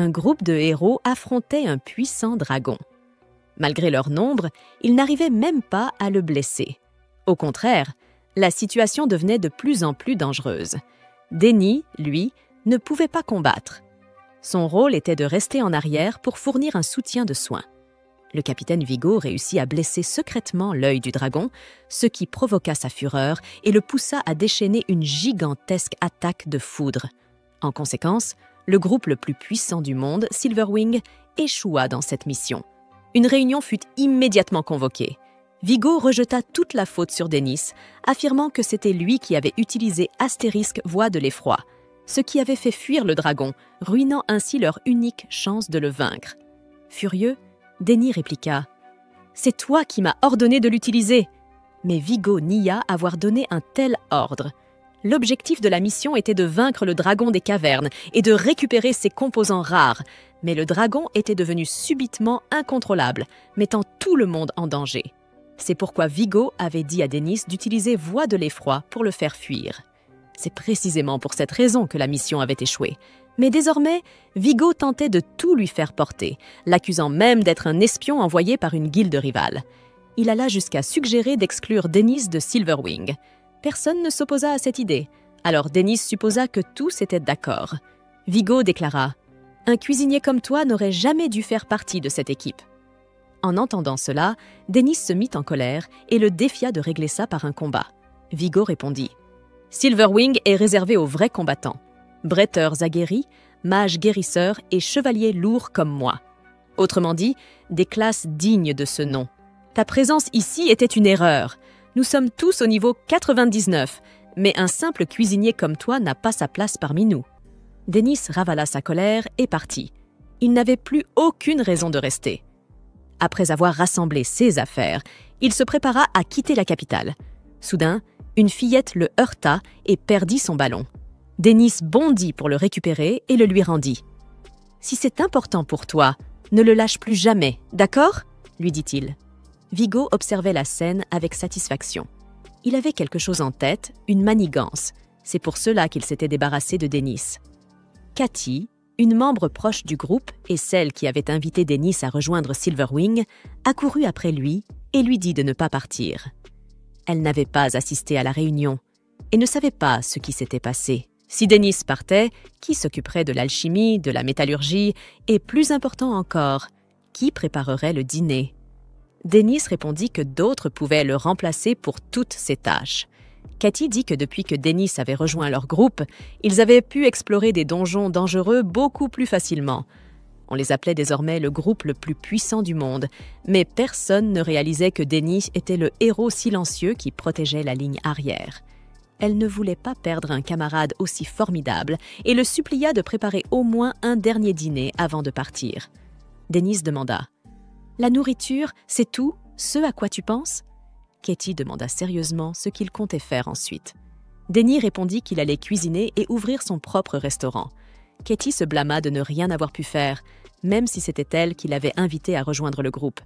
un groupe de héros affrontait un puissant dragon. Malgré leur nombre, ils n'arrivaient même pas à le blesser. Au contraire, la situation devenait de plus en plus dangereuse. Dennis, lui, ne pouvait pas combattre. Son rôle était de rester en arrière pour fournir un soutien de soins. Le capitaine Vigo réussit à blesser secrètement l'œil du dragon, ce qui provoqua sa fureur et le poussa à déchaîner une gigantesque attaque de foudre. En conséquence, le groupe le plus puissant du monde, Silverwing, échoua dans cette mission. Une réunion fut immédiatement convoquée. Vigo rejeta toute la faute sur Dennis, affirmant que c'était lui qui avait utilisé Astérisque Voix de l'Effroi, ce qui avait fait fuir le dragon, ruinant ainsi leur unique chance de le vaincre. Furieux, Dennis répliqua « C'est toi qui m'as ordonné de l'utiliser !» Mais Vigo nia avoir donné un tel ordre. L'objectif de la mission était de vaincre le dragon des cavernes et de récupérer ses composants rares, mais le dragon était devenu subitement incontrôlable, mettant tout le monde en danger. C'est pourquoi Vigo avait dit à Dennis d'utiliser Voix de l'Effroi pour le faire fuir. C'est précisément pour cette raison que la mission avait échoué. Mais désormais, Vigo tentait de tout lui faire porter, l'accusant même d'être un espion envoyé par une guilde rivale. Il alla jusqu'à suggérer d'exclure Dennis de Silverwing. Personne ne s'opposa à cette idée, alors Dennis supposa que tous étaient d'accord. Vigo déclara « Un cuisinier comme toi n'aurait jamais dû faire partie de cette équipe. » En entendant cela, Dennis se mit en colère et le défia de régler ça par un combat. Vigo répondit « Silverwing est réservé aux vrais combattants. Bretteurs aguerris, mages guérisseurs et chevaliers lourds comme moi. Autrement dit, des classes dignes de ce nom. Ta présence ici était une erreur. Nous sommes tous au niveau 99, mais un simple cuisinier comme toi n'a pas sa place parmi nous. » Dennis ravala sa colère et partit. Il n'avait plus aucune raison de rester. Après avoir rassemblé ses affaires, il se prépara à quitter la capitale. Soudain, une fillette le heurta et perdit son ballon. Dennis bondit pour le récupérer et le lui rendit. « Si c'est important pour toi, ne le lâche plus jamais, d'accord ?» lui dit-il. Vigo observait la scène avec satisfaction. Il avait quelque chose en tête, une manigance. C'est pour cela qu'il s'était débarrassé de Dennis. Cathy, une membre proche du groupe et celle qui avait invité Dennis à rejoindre Silverwing, accourut après lui et lui dit de ne pas partir. Elle n'avait pas assisté à la réunion et ne savait pas ce qui s'était passé. Si Dennis partait, qui s'occuperait de l'alchimie, de la métallurgie et, plus important encore, qui préparerait le dîner? Dennis répondit que d'autres pouvaient le remplacer pour toutes ces tâches. Cathy dit que depuis que Dennis avait rejoint leur groupe, ils avaient pu explorer des donjons dangereux beaucoup plus facilement. On les appelait désormais le groupe le plus puissant du monde, mais personne ne réalisait que Dennis était le héros silencieux qui protégeait la ligne arrière. Elle ne voulait pas perdre un camarade aussi formidable et le supplia de préparer au moins un dernier dîner avant de partir. Dennis demanda « La nourriture, c'est tout, ce à quoi tu penses ?» Cathy demanda sérieusement ce qu'il comptait faire ensuite. Dennis répondit qu'il allait cuisiner et ouvrir son propre restaurant. Cathy se blâma de ne rien avoir pu faire, même si c'était elle qui l'avait invité à rejoindre le groupe.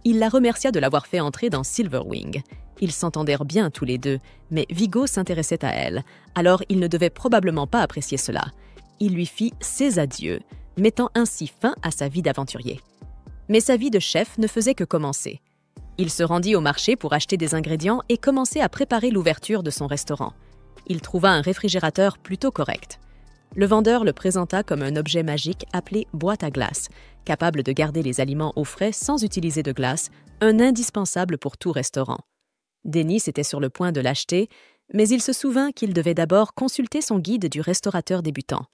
Il la remercia de l'avoir fait entrer dans Silverwing. Ils s'entendèrent bien tous les deux, mais Vigo s'intéressait à elle, alors il ne devait probablement pas apprécier cela. Il lui fit ses adieux, mettant ainsi fin à sa vie d'aventurier. Mais sa vie de chef ne faisait que commencer. Il se rendit au marché pour acheter des ingrédients et commencer à préparer l'ouverture de son restaurant. Il trouva un réfrigérateur plutôt correct. Le vendeur le présenta comme un objet magique appelé boîte à glace, capable de garder les aliments au frais sans utiliser de glace, un indispensable pour tout restaurant. Dennis était sur le point de l'acheter, mais il se souvint qu'il devait d'abord consulter son guide du restaurateur débutant.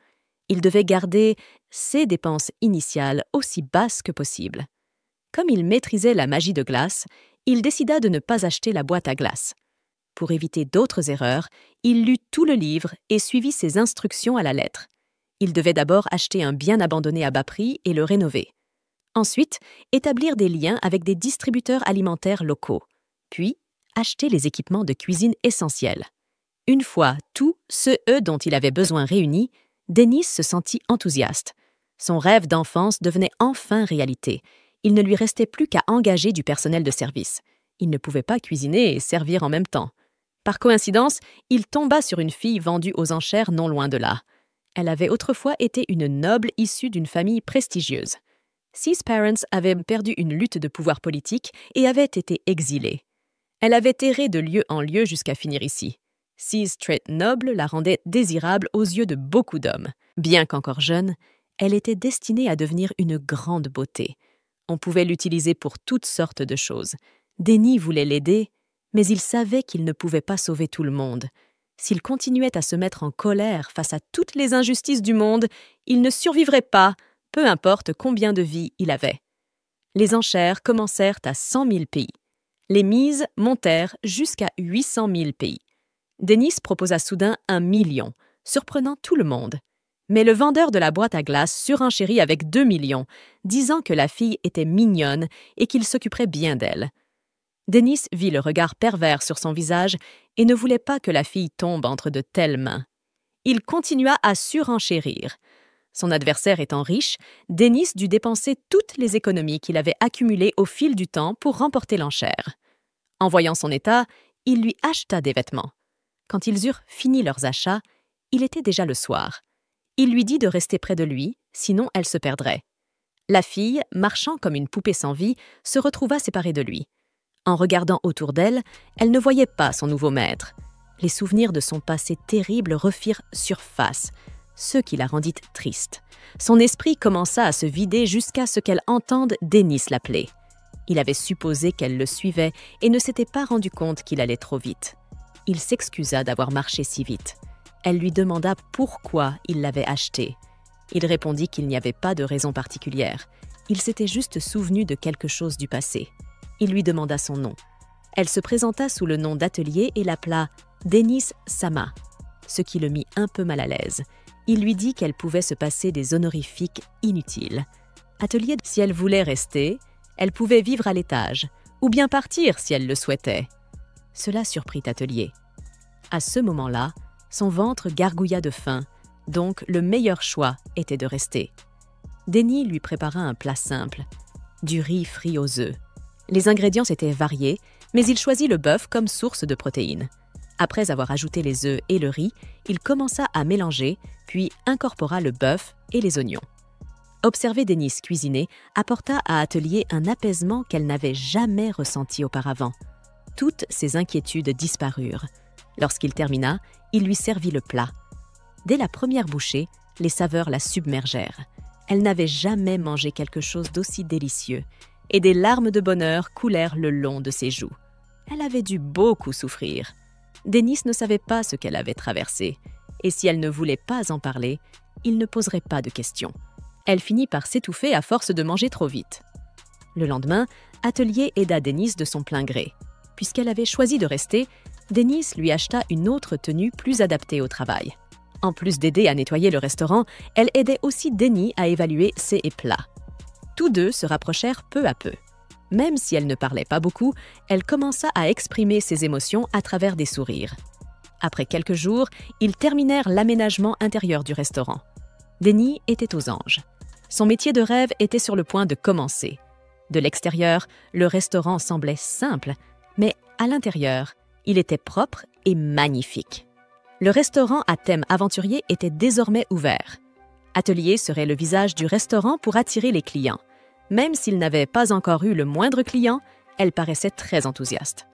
Il devait garder ses dépenses initiales aussi basses que possible. Comme il maîtrisait la magie de glace, il décida de ne pas acheter la boîte à glace. Pour éviter d'autres erreurs, il lut tout le livre et suivit ses instructions à la lettre. Il devait d'abord acheter un bien abandonné à bas prix et le rénover. Ensuite, établir des liens avec des distributeurs alimentaires locaux. Puis, acheter les équipements de cuisine essentiels. Une fois tout ce dont il avait besoin réunis, Dennis se sentit enthousiaste. Son rêve d'enfance devenait enfin réalité. Il ne lui restait plus qu'à engager du personnel de service. Il ne pouvait pas cuisiner et servir en même temps. Par coïncidence, il tomba sur une fille vendue aux enchères non loin de là. Elle avait autrefois été une noble issue d'une famille prestigieuse. Cee's parents avaient perdu une lutte de pouvoir politique et avaient été exilés. Elle avait erré de lieu en lieu jusqu'à finir ici. Cee's trait noble la rendait désirable aux yeux de beaucoup d'hommes. Bien qu'encore jeune, elle était destinée à devenir une grande beauté. On pouvait l'utiliser pour toutes sortes de choses. Denny voulait l'aider, mais il savait qu'il ne pouvait pas sauver tout le monde. S'il continuait à se mettre en colère face à toutes les injustices du monde, il ne survivrait pas, peu importe combien de vies il avait. Les enchères commencèrent à 100 000 pays. Les mises montèrent jusqu'à 800 000 pays. Dennis proposa soudain 1 million, surprenant tout le monde. Mais le vendeur de la boîte à glace surenchérit avec 2 millions, disant que la fille était mignonne et qu'il s'occuperait bien d'elle. Dennis vit le regard pervers sur son visage et ne voulait pas que la fille tombe entre de telles mains. Il continua à surenchérir. Son adversaire étant riche, Dennis dut dépenser toutes les économies qu'il avait accumulées au fil du temps pour remporter l'enchère. En voyant son état, il lui acheta des vêtements. Quand ils eurent fini leurs achats, il était déjà le soir. Il lui dit de rester près de lui, sinon elle se perdrait. La fille, marchant comme une poupée sans vie, se retrouva séparée de lui. En regardant autour d'elle, elle ne voyait pas son nouveau maître. Les souvenirs de son passé terrible refirent surface, ce qui la rendit triste. Son esprit commença à se vider jusqu'à ce qu'elle entende Dennis l'appeler. Il avait supposé qu'elle le suivait et ne s'était pas rendu compte qu'il allait trop vite. Il s'excusa d'avoir marché si vite. Elle lui demanda pourquoi il l'avait acheté. Il répondit qu'il n'y avait pas de raison particulière. Il s'était juste souvenu de quelque chose du passé. Il lui demanda son nom. Elle se présenta sous le nom d'atelier et l'appela Dennis Sama, ce qui le mit un peu mal à l'aise. Il lui dit qu'elle pouvait se passer des honorifiques inutiles. Atelier, si elle voulait rester, elle pouvait vivre à l'étage, ou bien partir si elle le souhaitait. Cela surprit Atelier. À ce moment-là, son ventre gargouilla de faim, donc le meilleur choix était de rester. Denny lui prépara un plat simple, du riz frit aux œufs. Les ingrédients étaient variés, mais il choisit le bœuf comme source de protéines. Après avoir ajouté les œufs et le riz, il commença à mélanger, puis incorpora le bœuf et les oignons. Observer Dennis cuisiner apporta à Atelier un apaisement qu'elle n'avait jamais ressenti auparavant. Toutes ses inquiétudes disparurent. Lorsqu'il termina, il lui servit le plat. Dès la première bouchée, les saveurs la submergèrent. Elle n'avait jamais mangé quelque chose d'aussi délicieux, et des larmes de bonheur coulèrent le long de ses joues. Elle avait dû beaucoup souffrir. Dennis ne savait pas ce qu'elle avait traversé, et si elle ne voulait pas en parler, il ne poserait pas de questions. Elle finit par s'étouffer à force de manger trop vite. Le lendemain, Atelier aida Dennis de son plein gré. Puisqu'elle avait choisi de rester, Dennis lui acheta une autre tenue plus adaptée au travail. En plus d'aider à nettoyer le restaurant, elle aidait aussi Denny à évaluer ses plats. Tous deux se rapprochèrent peu à peu. Même si elle ne parlait pas beaucoup, elle commença à exprimer ses émotions à travers des sourires. Après quelques jours, ils terminèrent l'aménagement intérieur du restaurant. Denny était aux anges. Son métier de rêve était sur le point de commencer. De l'extérieur, le restaurant semblait simple, mais à l'intérieur, il était propre et magnifique. Le restaurant à thème aventurier était désormais ouvert. Atelier serait le visage du restaurant pour attirer les clients. Même s'il n'avait pas encore eu le moindre client, elle paraissait très enthousiaste.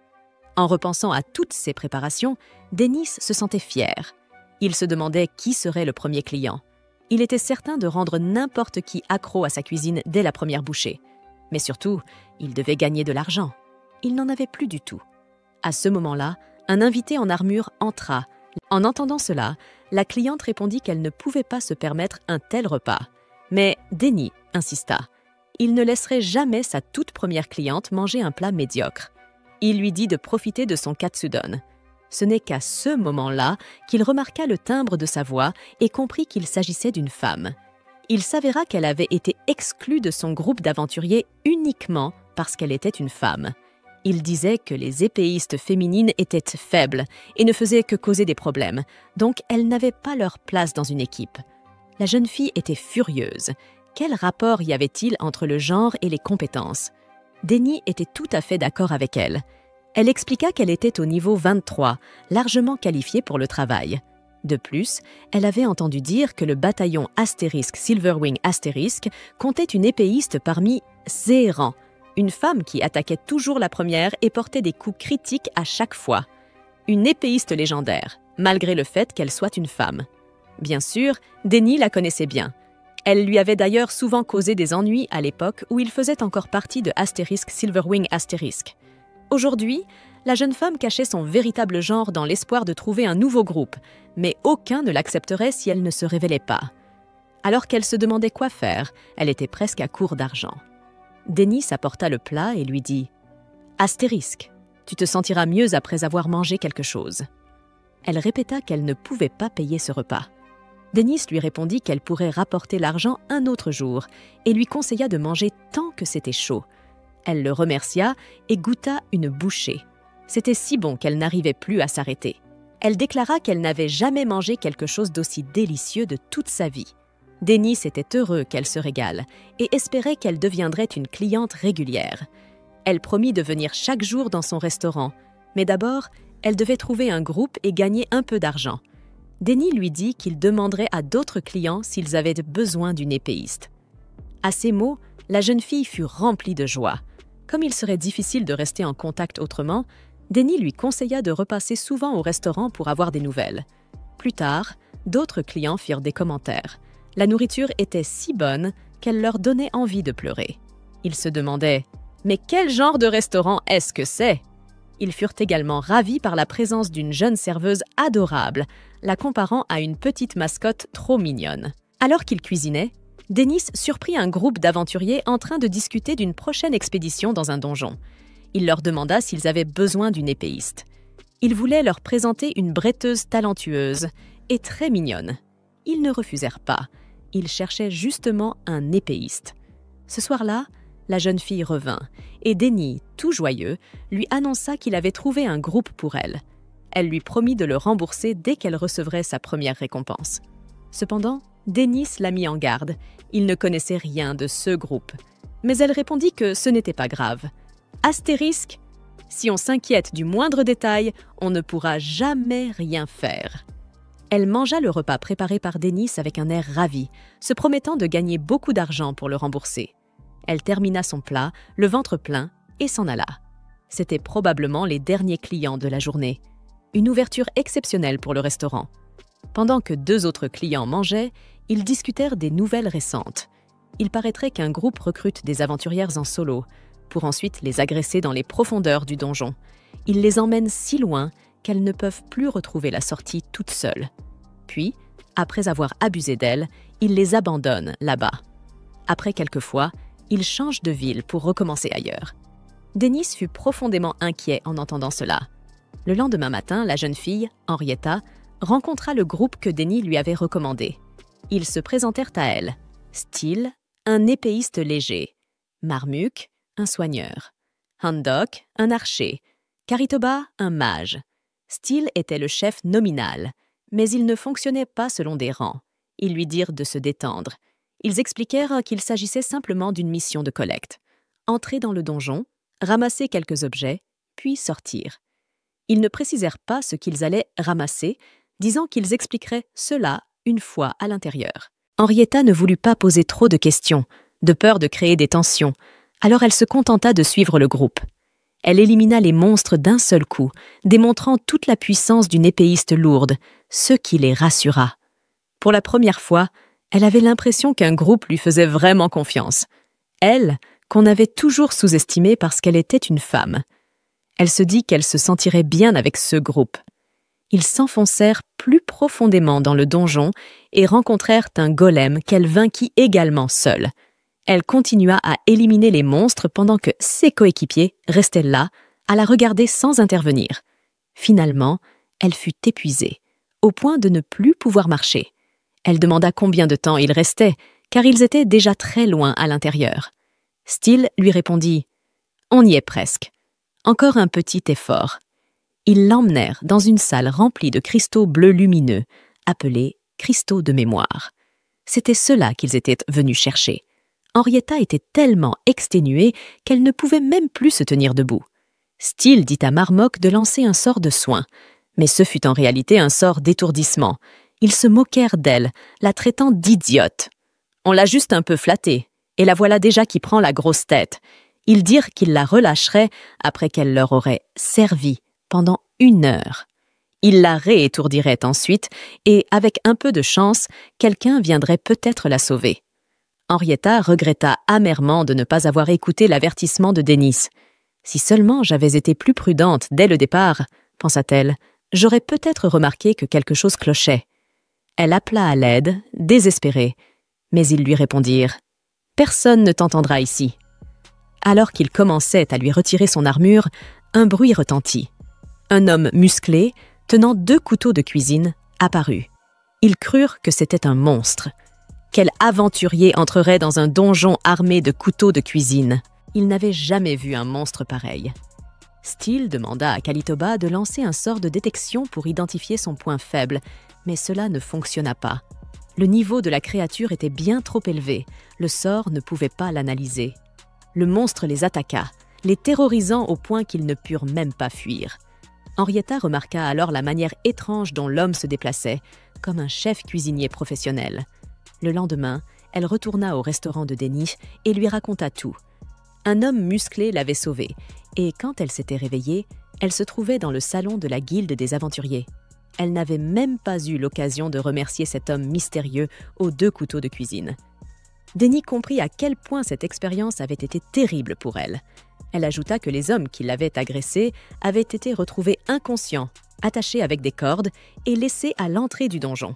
En repensant à toutes ces préparations, Dennis se sentait fier. Il se demandait qui serait le premier client. Il était certain de rendre n'importe qui accro à sa cuisine dès la première bouchée. Mais surtout, il devait gagner de l'argent. Il n'en avait plus du tout. À ce moment-là, un invité en armure entra. En entendant cela, la cliente répondit qu'elle ne pouvait pas se permettre un tel repas. Mais Denny insista. Il ne laisserait jamais sa toute première cliente manger un plat médiocre. Il lui dit de profiter de son katsudon. Ce n'est qu'à ce moment-là qu'il remarqua le timbre de sa voix et comprit qu'il s'agissait d'une femme. Il s'avéra qu'elle avait été exclue de son groupe d'aventuriers uniquement parce qu'elle était une femme. Il disait que les épéistes féminines étaient faibles et ne faisaient que causer des problèmes, donc elles n'avaient pas leur place dans une équipe. La jeune fille était furieuse. Quel rapport y avait-il entre le genre et les compétences? Denny était tout à fait d'accord avec elle. Elle expliqua qu'elle était au niveau 23, largement qualifiée pour le travail. De plus, elle avait entendu dire que le bataillon Astérisque Silverwing Astérisque comptait une épéiste parmi Zéhéran, une femme qui attaquait toujours la première et portait des coups critiques à chaque fois. Une épéiste légendaire, malgré le fait qu'elle soit une femme. Bien sûr, Denny la connaissait bien. Elle lui avait d'ailleurs souvent causé des ennuis à l'époque où il faisait encore partie de Astérisque Silverwing Astérisque. Aujourd'hui, la jeune femme cachait son véritable genre dans l'espoir de trouver un nouveau groupe, mais aucun ne l'accepterait si elle ne se révélait pas. Alors qu'elle se demandait quoi faire, elle était presque à court d'argent. Denny apporta le plat et lui dit « Astérisque, tu te sentiras mieux après avoir mangé quelque chose. » Elle répéta qu'elle ne pouvait pas payer ce repas. Denny lui répondit qu'elle pourrait rapporter l'argent un autre jour et lui conseilla de manger tant que c'était chaud. Elle le remercia et goûta une bouchée. C'était si bon qu'elle n'arrivait plus à s'arrêter. Elle déclara qu'elle n'avait jamais mangé quelque chose d'aussi délicieux de toute sa vie. Denny était heureux qu'elle se régale et espérait qu'elle deviendrait une cliente régulière. Elle promit de venir chaque jour dans son restaurant, mais d'abord, elle devait trouver un groupe et gagner un peu d'argent. Denny lui dit qu'il demanderait à d'autres clients s'ils avaient besoin d'une épéiste. À ces mots, la jeune fille fut remplie de joie. Comme il serait difficile de rester en contact autrement, Denny lui conseilla de repasser souvent au restaurant pour avoir des nouvelles. Plus tard, d'autres clients firent des commentaires. La nourriture était si bonne qu'elle leur donnait envie de pleurer. Ils se demandaient « Mais quel genre de restaurant est-ce que c'est ?» Ils furent également ravis par la présence d'une jeune serveuse adorable, la comparant à une petite mascotte trop mignonne. Alors qu'ils cuisinaient, Denny surprit un groupe d'aventuriers en train de discuter d'une prochaine expédition dans un donjon. Il leur demanda s'ils avaient besoin d'une épéiste. Il voulait leur présenter une bretteuse talentueuse et très mignonne. Ils ne refusèrent pas. Ils cherchaient justement un épéiste. Ce soir-là, la jeune fille revint et Denny, tout joyeux, lui annonça qu'il avait trouvé un groupe pour elle. Elle lui promit de le rembourser dès qu'elle recevrait sa première récompense. Cependant, Denny la mit en garde. Il ne connaissait rien de ce groupe. Mais elle répondit que ce n'était pas grave. Astérisque, si on s'inquiète du moindre détail, on ne pourra jamais rien faire. Elle mangea le repas préparé par Denny avec un air ravi, se promettant de gagner beaucoup d'argent pour le rembourser. Elle termina son plat, le ventre plein, et s'en alla. C'étaient probablement les derniers clients de la journée. Une ouverture exceptionnelle pour le restaurant. Pendant que 2 autres clients mangeaient, ils discutèrent des nouvelles récentes. Il paraîtrait qu'un groupe recrute des aventurières en solo, pour ensuite les agresser dans les profondeurs du donjon. Ils les emmènent si loin qu'elles ne peuvent plus retrouver la sortie toutes seules. Puis, après avoir abusé d'elles, ils les abandonnent là-bas. Après quelques fois, ils changent de ville pour recommencer ailleurs. Denny fut profondément inquiet en entendant cela. Le lendemain matin, la jeune fille, Henrietta, rencontra le groupe que Denny lui avait recommandé. Ils se présentèrent à elle. Steele, un épéiste léger. Marmuk, un soigneur. Handok, un archer. Caritoba, un mage. Steele était le chef nominal, mais il ne fonctionnait pas selon des rangs. Ils lui dirent de se détendre. Ils expliquèrent qu'il s'agissait simplement d'une mission de collecte. Entrer dans le donjon, ramasser quelques objets, puis sortir. Ils ne précisèrent pas ce qu'ils allaient ramasser, disant qu'ils expliqueraient cela une fois à l'intérieur. Henrietta ne voulut pas poser trop de questions, de peur de créer des tensions, alors elle se contenta de suivre le groupe. Elle élimina les monstres d'un seul coup, démontrant toute la puissance d'une épéiste lourde, ce qui les rassura. Pour la première fois, elle avait l'impression qu'un groupe lui faisait vraiment confiance. Elle, qu'on avait toujours sous-estimée parce qu'elle était une femme. Elle se dit qu'elle se sentirait bien avec ce groupe. Ils s'enfoncèrent plus profondément dans le donjon et rencontrèrent un golem qu'elle vainquit également seule. Elle continua à éliminer les monstres pendant que ses coéquipiers restaient là, à la regarder sans intervenir. Finalement, elle fut épuisée, au point de ne plus pouvoir marcher. Elle demanda combien de temps il restait, car ils étaient déjà très loin à l'intérieur. Steele lui répondit « On y est presque. Encore un petit effort. » Ils l'emmenèrent dans une salle remplie de cristaux bleus lumineux, appelés cristaux de mémoire. C'était cela qu'ils étaient venus chercher. Henrietta était tellement exténuée qu'elle ne pouvait même plus se tenir debout. Steele dit à Marmok de lancer un sort de soin, Mais ce fut en réalité un sort d'étourdissement. Ils se moquèrent d'elle, la traitant d'idiote. On l'a juste un peu flattée, et la voilà déjà qui prend la grosse tête. Ils dirent qu'ils la relâcheraient après qu'elle leur aurait servi pendant 1 heure. Ils la réétourdiraient ensuite, et avec un peu de chance, quelqu'un viendrait peut-être la sauver. Henrietta regretta amèrement de ne pas avoir écouté l'avertissement de Dennis. « Si seulement j'avais été plus prudente dès le départ, » pensa-t-elle, « j'aurais peut-être remarqué que quelque chose clochait. » Elle appela à l'aide, désespérée, mais ils lui répondirent « Personne ne t'entendra ici. » Alors qu'il commençait à lui retirer son armure, un bruit retentit. Un homme musclé, tenant 2 couteaux de cuisine, apparut. Ils crurent que c'était un monstre. Quel aventurier entrerait dans un donjon armé de couteaux de cuisine? Ils n'avaient jamais vu un monstre pareil. Steele demanda à Kalitoba de lancer un sort de détection pour identifier son point faible, mais cela ne fonctionna pas. Le niveau de la créature était bien trop élevé, le sort ne pouvait pas l'analyser. Le monstre les attaqua, les terrorisant au point qu'ils ne purent même pas fuir. Henrietta remarqua alors la manière étrange dont l'homme se déplaçait, comme un chef cuisinier professionnel. Le lendemain, elle retourna au restaurant de Denny et lui raconta tout. Un homme musclé l'avait sauvée, et quand elle s'était réveillée, elle se trouvait dans le salon de la Guilde des aventuriers. Elle n'avait même pas eu l'occasion de remercier cet homme mystérieux aux 2 couteaux de cuisine. Denny comprit à quel point cette expérience avait été terrible pour elle. Elle ajouta que les hommes qui l'avaient agressée avaient été retrouvés inconscients, attachés avec des cordes et laissés à l'entrée du donjon.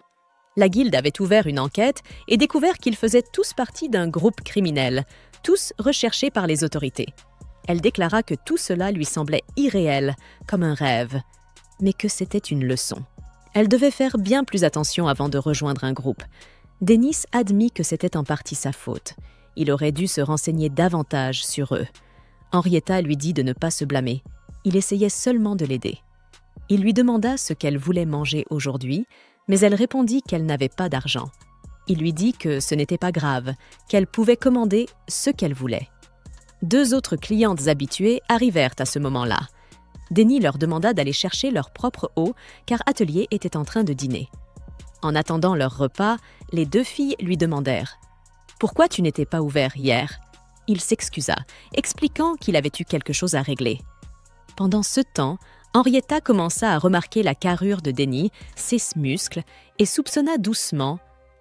La Guilde avait ouvert une enquête et découvert qu'ils faisaient tous partie d'un groupe criminel, tous recherchés par les autorités. Elle déclara que tout cela lui semblait irréel, comme un rêve, mais que c'était une leçon. Elle devait faire bien plus attention avant de rejoindre un groupe. Dennis admit que c'était en partie sa faute. Il aurait dû se renseigner davantage sur eux. Henrietta lui dit de ne pas se blâmer. Il essayait seulement de l'aider. Il lui demanda ce qu'elle voulait manger aujourd'hui, mais elle répondit qu'elle n'avait pas d'argent. Il lui dit que ce n'était pas grave, qu'elle pouvait commander ce qu'elle voulait. 2 autres clientes habituées arrivèrent à ce moment-là. Denny leur demanda d'aller chercher leur propre eau, car Atelier était en train de dîner. En attendant leur repas, les 2 filles lui demandèrent « Pourquoi tu n'étais pas ouvert hier ?» Il s'excusa, expliquant qu'il avait eu quelque chose à régler. Pendant ce temps, Henrietta commença à remarquer la carrure de Denny, ses muscles, et soupçonna doucement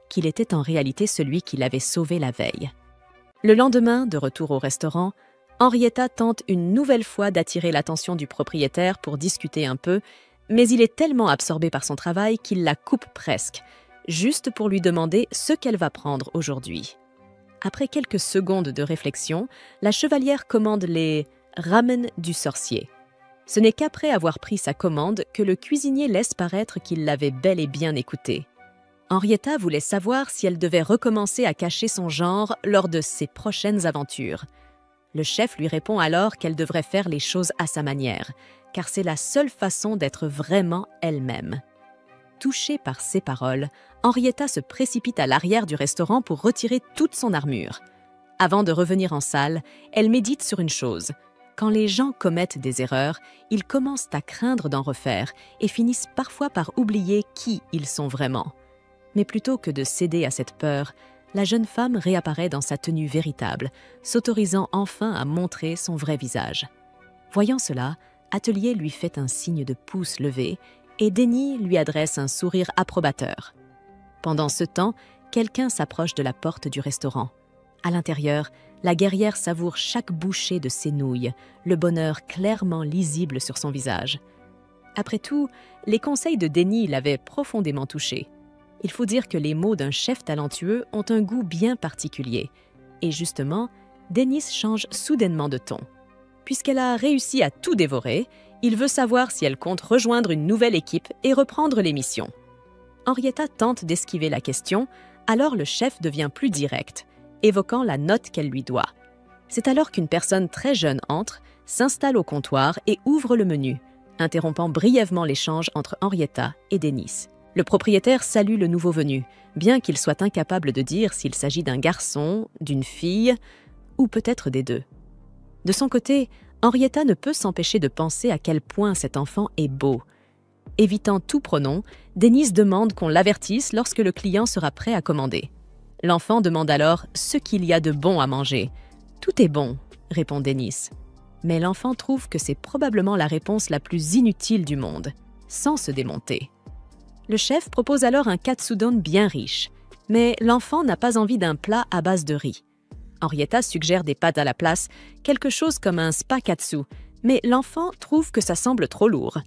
qu'il était en réalité celui qui l'avait sauvé la veille. Le lendemain, de retour au restaurant, Henrietta tente une nouvelle fois d'attirer l'attention du propriétaire pour discuter un peu, mais il est tellement absorbé par son travail qu'il la coupe presque, juste pour lui demander ce qu'elle va prendre aujourd'hui. Après quelques secondes de réflexion, la chevalière commande les ramen du sorcier. Ce n'est qu'après avoir pris sa commande que le cuisinier laisse paraître qu'il l'avait bel et bien écoutée. Henrietta voulait savoir si elle devait recommencer à cacher son genre lors de ses prochaines aventures. Le chef lui répond alors qu'elle devrait faire les choses à sa manière, car c'est la seule façon d'être vraiment elle-même. Touchée par ces paroles, Henrietta se précipite à l'arrière du restaurant pour retirer toute son armure. Avant de revenir en salle, elle médite sur une chose. Quand les gens commettent des erreurs, ils commencent à craindre d'en refaire et finissent parfois par oublier qui ils sont vraiment. Mais plutôt que de céder à cette peur, la jeune femme réapparaît dans sa tenue véritable, s'autorisant enfin à montrer son vrai visage. Voyant cela, Atelier lui fait un signe de pouce levé et Denny lui adresse un sourire approbateur. Pendant ce temps, quelqu'un s'approche de la porte du restaurant. À l'intérieur, la guerrière savoure chaque bouchée de ses nouilles, le bonheur clairement lisible sur son visage. Après tout, les conseils de Denny l'avaient profondément touchée. Il faut dire que les mots d'un chef talentueux ont un goût bien particulier. Et justement, Dennis change soudainement de ton. Puisqu'elle a réussi à tout dévorer, il veut savoir si elle compte rejoindre une nouvelle équipe et reprendre les missions. Henrietta tente d'esquiver la question, alors le chef devient plus direct, évoquant la note qu'elle lui doit. C'est alors qu'une personne très jeune entre, s'installe au comptoir et ouvre le menu, interrompant brièvement l'échange entre Henrietta et Dennis. Le propriétaire salue le nouveau venu, bien qu'il soit incapable de dire s'il s'agit d'un garçon, d'une fille, ou peut-être des 2. De son côté, Henrietta ne peut s'empêcher de penser à quel point cet enfant est beau. Évitant tout pronom, Denise demande qu'on l'avertisse lorsque le client sera prêt à commander. L'enfant demande alors ce qu'il y a de bon à manger. « Tout est bon », répond Denise. Mais l'enfant trouve que c'est probablement la réponse la plus inutile du monde, sans se démonter. Le chef propose alors un katsudon bien riche, mais l'enfant n'a pas envie d'un plat à base de riz. Henrietta suggère des pâtes à la place, quelque chose comme un spakatsu, mais l'enfant trouve que ça semble trop lourd.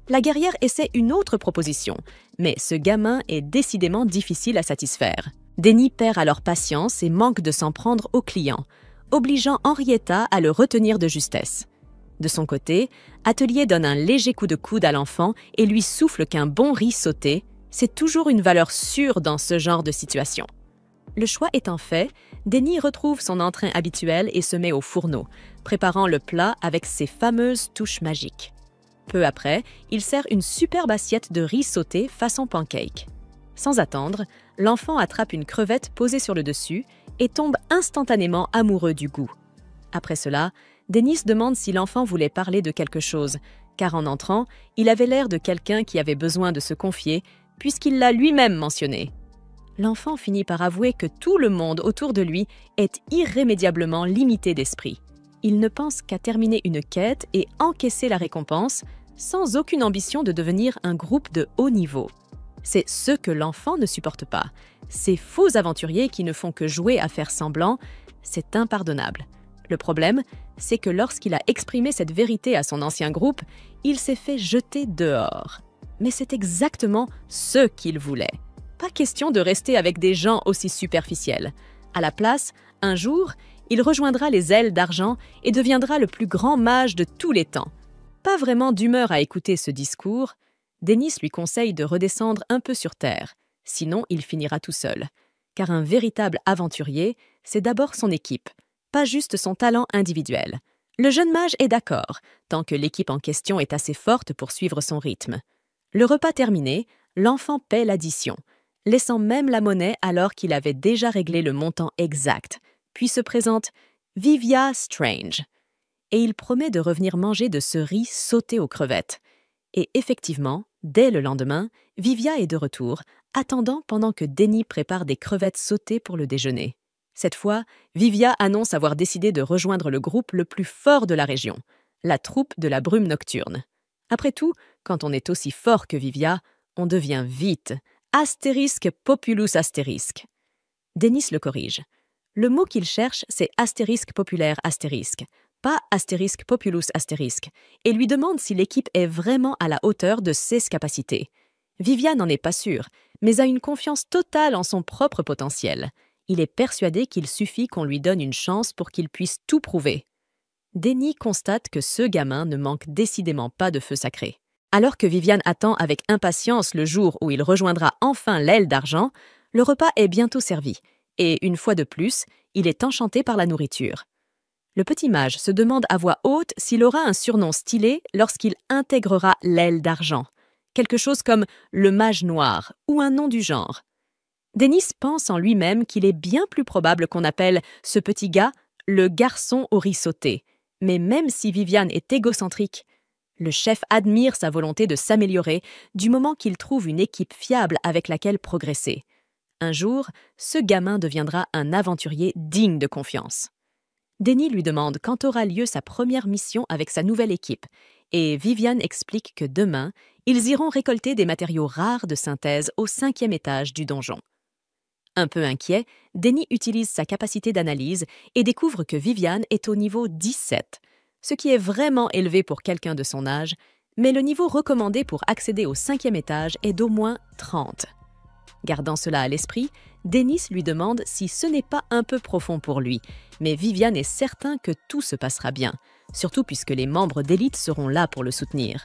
La guerrière essaie une autre proposition, mais ce gamin est décidément difficile à satisfaire. Denny perd alors patience et manque de s'en prendre au client, obligeant Henrietta à le retenir de justesse. De son côté, Atelier donne un léger coup de coude à l'enfant et lui souffle qu'un bon riz sauté, c'est toujours une valeur sûre dans ce genre de situation. Le choix étant fait, Denny retrouve son entrain habituel et se met au fourneau, préparant le plat avec ses fameuses touches magiques. Peu après, il sert une superbe assiette de riz sauté façon pancake. Sans attendre, l'enfant attrape une crevette posée sur le dessus et tombe instantanément amoureux du goût. Après cela, Dennis demande si l'enfant voulait parler de quelque chose, car en entrant, il avait l'air de quelqu'un qui avait besoin de se confier, puisqu'il l'a lui-même mentionné. L'enfant finit par avouer que tout le monde autour de lui est irrémédiablement limité d'esprit. Il ne pense qu'à terminer une quête et encaisser la récompense, sans aucune ambition de devenir un groupe de haut niveau. C'est ce que l'enfant ne supporte pas. Ces faux aventuriers qui ne font que jouer à faire semblant, c'est impardonnable. Le problème, c'est que lorsqu'il a exprimé cette vérité à son ancien groupe, il s'est fait jeter dehors. Mais c'est exactement ce qu'il voulait. Pas question de rester avec des gens aussi superficiels. À la place, un jour, il rejoindra les ailes d'argent et deviendra le plus grand mage de tous les temps. Pas vraiment d'humeur à écouter ce discours, Dennis lui conseille de redescendre un peu sur terre, sinon il finira tout seul. Car un véritable aventurier, c'est d'abord son équipe, pas juste son talent individuel. Le jeune mage est d'accord, tant que l'équipe en question est assez forte pour suivre son rythme. Le repas terminé, l'enfant paie l'addition, laissant même la monnaie alors qu'il avait déjà réglé le montant exact, puis se présente Vivia Strange. Et il promet de revenir manger de ce riz sauté aux crevettes. Et effectivement, dès le lendemain, Vivia est de retour, attendant pendant que Denny prépare des crevettes sautées pour le déjeuner. Cette fois, Vivia annonce avoir décidé de rejoindre le groupe le plus fort de la région, la troupe de la brume nocturne. Après tout, quand on est aussi fort que Vivia, on devient vite astérisque populus astérisque. Dennis le corrige. Le mot qu'il cherche, c'est astérisque populaire astérisque, pas astérisque populus astérisque, et lui demande si l'équipe est vraiment à la hauteur de ses capacités. Vivia n'en est pas sûre, mais a une confiance totale en son propre potentiel. Il est persuadé qu'il suffit qu'on lui donne une chance pour qu'il puisse tout prouver. Denny constate que ce gamin ne manque décidément pas de feu sacré. Alors que Viviane attend avec impatience le jour où il rejoindra enfin l'aile d'argent, le repas est bientôt servi, et une fois de plus, il est enchanté par la nourriture. Le petit mage se demande à voix haute s'il aura un surnom stylé lorsqu'il intégrera l'aile d'argent, quelque chose comme le mage noir ou un nom du genre. Dennis pense en lui-même qu'il est bien plus probable qu'on appelle ce petit gars le garçon au riz sauté, mais même si Viviane est égocentrique, le chef admire sa volonté de s'améliorer du moment qu'il trouve une équipe fiable avec laquelle progresser. Un jour, ce gamin deviendra un aventurier digne de confiance. Denny lui demande quand aura lieu sa première mission avec sa nouvelle équipe, et Viviane explique que demain, ils iront récolter des matériaux rares de synthèse au 5e étage du donjon. Un peu inquiet, Denny utilise sa capacité d'analyse et découvre que Viviane est au niveau 17, ce qui est vraiment élevé pour quelqu'un de son âge, mais le niveau recommandé pour accéder au 5e étage est d'au moins 30. Gardant cela à l'esprit, Dennis lui demande si ce n'est pas un peu profond pour lui, mais Viviane est certain que tout se passera bien, surtout puisque les membres d'élite seront là pour le soutenir.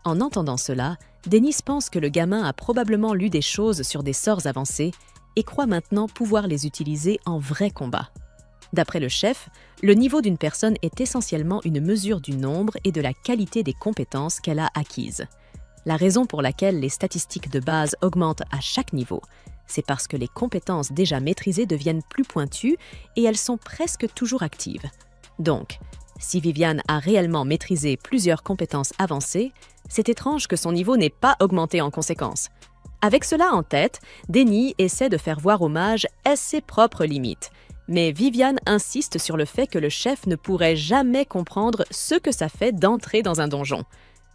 En entendant cela, Dennis pense que le gamin a probablement lu des choses sur des sorts avancés et croit maintenant pouvoir les utiliser en vrai combat. D'après le chef, le niveau d'une personne est essentiellement une mesure du nombre et de la qualité des compétences qu'elle a acquises. La raison pour laquelle les statistiques de base augmentent à chaque niveau, c'est parce que les compétences déjà maîtrisées deviennent plus pointues et elles sont presque toujours actives. Donc, si Viviane a réellement maîtrisé plusieurs compétences avancées, C'est étrange que son niveau n'ait pas augmenté en conséquence. Avec cela en tête, Denny essaie de faire voir au mage ses propres limites. Mais Viviane insiste sur le fait que le chef ne pourrait jamais comprendre ce que ça fait d'entrer dans un donjon.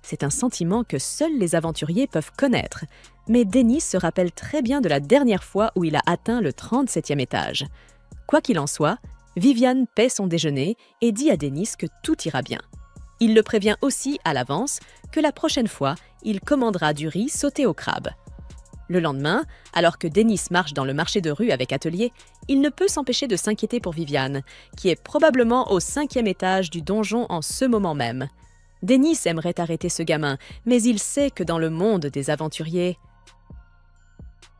C'est un sentiment que seuls les aventuriers peuvent connaître. Mais Denny se rappelle très bien de la dernière fois où il a atteint le 37e étage. Quoi qu'il en soit, Viviane paie son déjeuner et dit à Dennis que tout ira bien. Il le prévient aussi à l'avance que la prochaine fois, il commandera du riz sauté au crabe. Le lendemain, alors que Dennis marche dans le marché de rue avec Atelier, il ne peut s'empêcher de s'inquiéter pour Viviane, qui est probablement au 5e étage du donjon en ce moment même. Dennis aimerait arrêter ce gamin, mais il sait que dans le monde des aventuriers...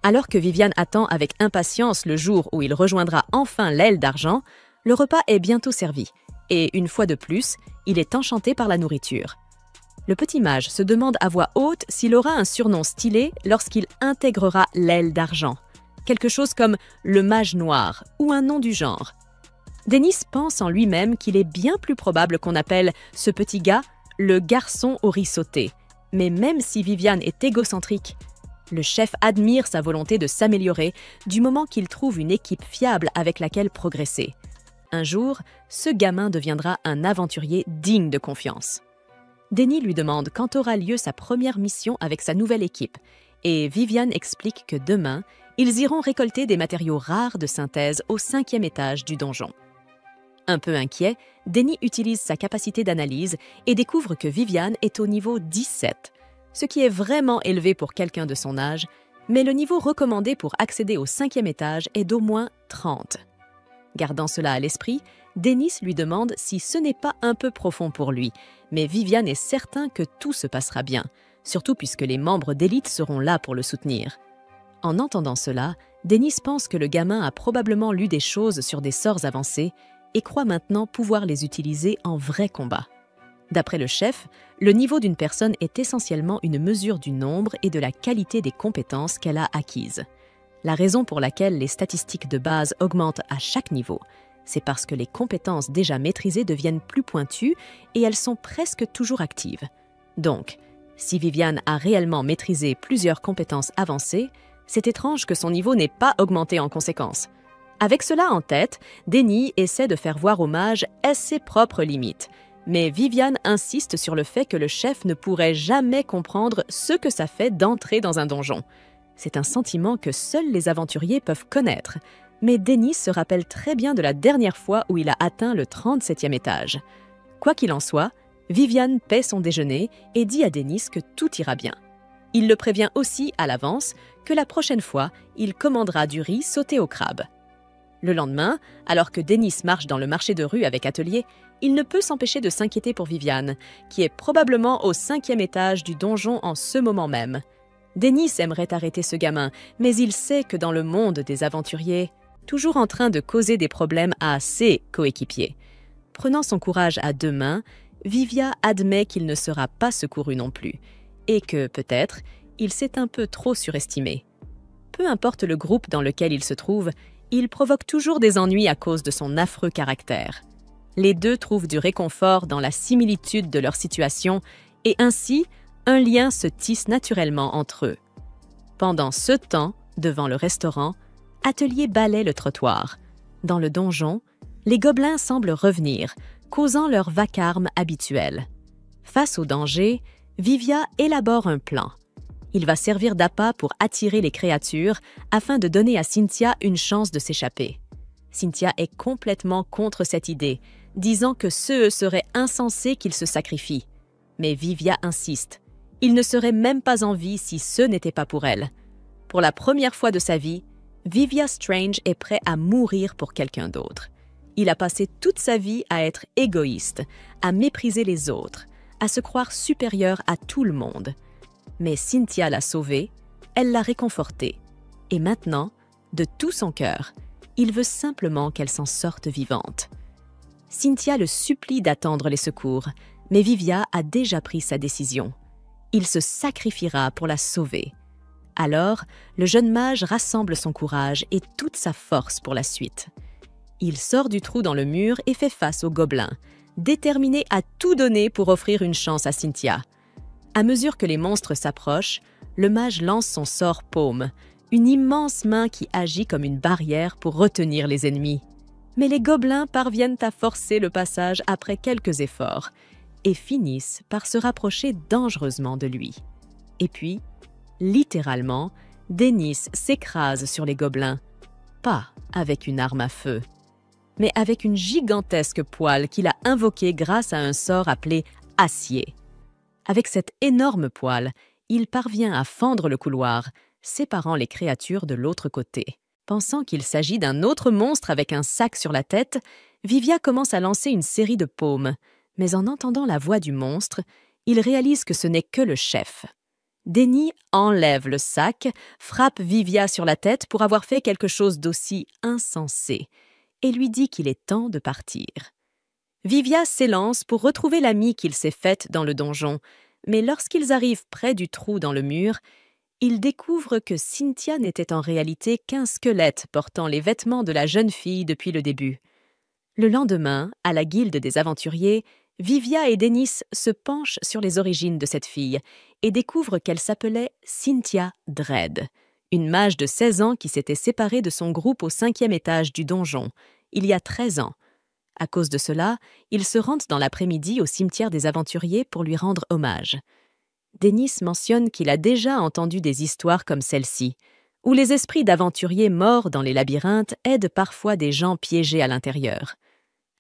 Alors que Viviane attend avec impatience le jour où il rejoindra enfin l'aile d'argent, le repas est bientôt servi, et une fois de plus, il est enchanté par la nourriture. Le petit mage se demande à voix haute s'il aura un surnom stylé lorsqu'il intégrera l'aile d'argent, quelque chose comme le mage noir ou un nom du genre. Dennis pense en lui-même qu'il est bien plus probable qu'on appelle ce petit gars le garçon au riz sauté, mais même si Viviane est égocentrique, le chef admire sa volonté de s'améliorer du moment qu'il trouve une équipe fiable avec laquelle progresser. Un jour, ce gamin deviendra un aventurier digne de confiance. Denny lui demande quand aura lieu sa première mission avec sa nouvelle équipe, et Viviane explique que demain, ils iront récolter des matériaux rares de synthèse au 5e étage du donjon. Un peu inquiet, Denny utilise sa capacité d'analyse et découvre que Viviane est au niveau 17, ce qui est vraiment élevé pour quelqu'un de son âge, mais le niveau recommandé pour accéder au 5e étage est d'au moins 30. Gardant cela à l'esprit, Dennis lui demande si ce n'est pas un peu profond pour lui, mais Viviane est certain que tout se passera bien, surtout puisque les membres d'élite seront là pour le soutenir. En entendant cela, Dennis pense que le gamin a probablement lu des choses sur des sorts avancés et croit maintenant pouvoir les utiliser en vrai combat. D'après le chef, le niveau d'une personne est essentiellement une mesure du nombre et de la qualité des compétences qu'elle a acquises. La raison pour laquelle les statistiques de base augmentent à chaque niveau, c'est parce que les compétences déjà maîtrisées deviennent plus pointues et elles sont presque toujours actives. Donc, si Viviane a réellement maîtrisé plusieurs compétences avancées, c'est étrange que son niveau n'ait pas augmenté en conséquence. Avec cela en tête, Denny essaie de faire voir au mage ses propres limites. Mais Viviane insiste sur le fait que le chef ne pourrait jamais comprendre ce que ça fait d'entrer dans un donjon. C'est un sentiment que seuls les aventuriers peuvent connaître, mais Dennis se rappelle très bien de la dernière fois où il a atteint le 37e étage. Quoi qu'il en soit, Viviane paie son déjeuner et dit à Dennis que tout ira bien. Il le prévient aussi à l'avance que la prochaine fois, il commandera du riz sauté au crabe. Le lendemain, alors que Dennis marche dans le marché de rue avec Atelier, il ne peut s'empêcher de s'inquiéter pour Viviane, qui est probablement au 5e étage du donjon en ce moment même. Dennis aimerait arrêter ce gamin, mais il sait que dans le monde des aventuriers, toujours en train de causer des problèmes à ses coéquipiers. Prenant son courage à deux mains, Vivia admet qu'il ne sera pas secouru non plus, et que, peut-être, il s'est un peu trop surestimé. Peu importe le groupe dans lequel il se trouve, il provoque toujours des ennuis à cause de son affreux caractère. Les deux trouvent du réconfort dans la similitude de leur situation et ainsi, un lien se tisse naturellement entre eux. Pendant ce temps, devant le restaurant, Atelier balaie le trottoir. Dans le donjon, les gobelins semblent revenir, causant leur vacarme habituel. Face au danger, Vivia élabore un plan. Il va servir d'appât pour attirer les créatures afin de donner à Cynthia une chance de s'échapper. Cynthia est complètement contre cette idée, disant que ce serait insensé qu'il se sacrifie. Mais Vivia insiste. Il ne serait même pas en vie si ce n'était pas pour elle. Pour la première fois de sa vie, Vivia Strange est prêt à mourir pour quelqu'un d'autre. Il a passé toute sa vie à être égoïste, à mépriser les autres, à se croire supérieur à tout le monde. Mais Cynthia l'a sauvé, elle l'a réconforté. Et maintenant, de tout son cœur, il veut simplement qu'elle s'en sorte vivante. Cynthia le supplie d'attendre les secours, mais Vivia a déjà pris sa décision. Il se sacrifiera pour la sauver. Alors, le jeune mage rassemble son courage et toute sa force pour la suite. Il sort du trou dans le mur et fait face aux gobelins, déterminé à tout donner pour offrir une chance à Cynthia. À mesure que les monstres s'approchent, le mage lance son sort paume, une immense main qui agit comme une barrière pour retenir les ennemis. Mais les gobelins parviennent à forcer le passage après quelques efforts et finissent par se rapprocher dangereusement de lui. Et puis, littéralement, Dennis s'écrase sur les gobelins, pas avec une arme à feu, mais avec une gigantesque poêle qu'il a invoquée grâce à un sort appelé « acier ». Avec cette énorme poêle, il parvient à fendre le couloir, séparant les créatures de l'autre côté. Pensant qu'il s'agit d'un autre monstre avec un sac sur la tête, Vivia commence à lancer une série de paumes, mais en entendant la voix du monstre, il réalise que ce n'est que le chef. Denny enlève le sac, frappe Vivia sur la tête pour avoir fait quelque chose d'aussi insensé, et lui dit qu'il est temps de partir. Vivia s'élance pour retrouver l'amie qu'il s'est faite dans le donjon, mais lorsqu'ils arrivent près du trou dans le mur, ils découvrent que Cynthia n'était en réalité qu'un squelette portant les vêtements de la jeune fille depuis le début. Le lendemain, à la guilde des aventuriers, Vivia et Dennis se penchent sur les origines de cette fille et découvrent qu'elle s'appelait Cynthia Dread, une mage de 16 ans qui s'était séparée de son groupe au 5e étage du donjon, il y a 13 ans. À cause de cela, ils se rendent dans l'après-midi au cimetière des aventuriers pour lui rendre hommage. Dennis mentionne qu'il a déjà entendu des histoires comme celle-ci, où les esprits d'aventuriers morts dans les labyrinthes aident parfois des gens piégés à l'intérieur.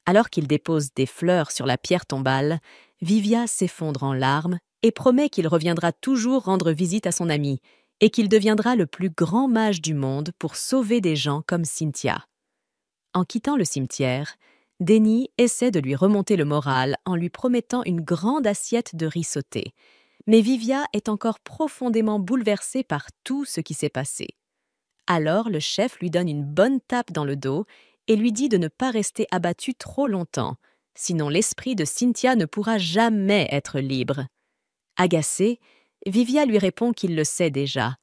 Alors qu'il dépose des fleurs sur la pierre tombale, Vivia s'effondre en larmes et promet qu'il reviendra toujours rendre visite à son ami et qu'il deviendra le plus grand mage du monde pour sauver des gens comme Cynthia. En quittant le cimetière, Denny essaie de lui remonter le moral en lui promettant une grande assiette de riz sauté. Mais Vivia est encore profondément bouleversée par tout ce qui s'est passé. Alors le chef lui donne une bonne tape dans le dos et lui dit de ne pas rester abattu trop longtemps, sinon l'esprit de Cynthia ne pourra jamais être libre. Agacé, Vivia lui répond qu'il le sait déjà,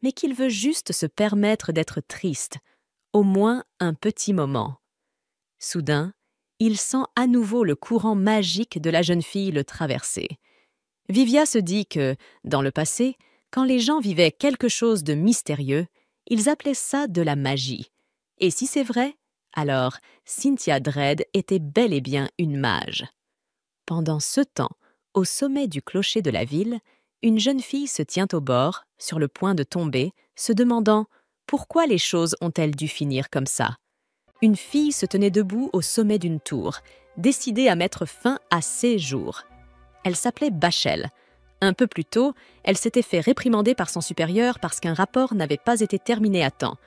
mais qu'il veut juste se permettre d'être triste, au moins un petit moment. Soudain, il sent à nouveau le courant magique de la jeune fille le traverser. Vivia se dit que, dans le passé, quand les gens vivaient quelque chose de mystérieux, ils appelaient ça de la magie. Et si c'est vrai, alors Cynthia Dread était bel et bien une mage. Pendant ce temps, au sommet du clocher de la ville, une jeune fille se tient au bord, sur le point de tomber, se demandant « Pourquoi les choses ont-elles dû finir comme ça ?» Une fille se tenait debout au sommet d'une tour, décidée à mettre fin à ses jours. Elle s'appelait Bachel. Un peu plus tôt, elle s'était fait réprimander par son supérieur parce qu'un rapport n'avait pas été terminé à temps.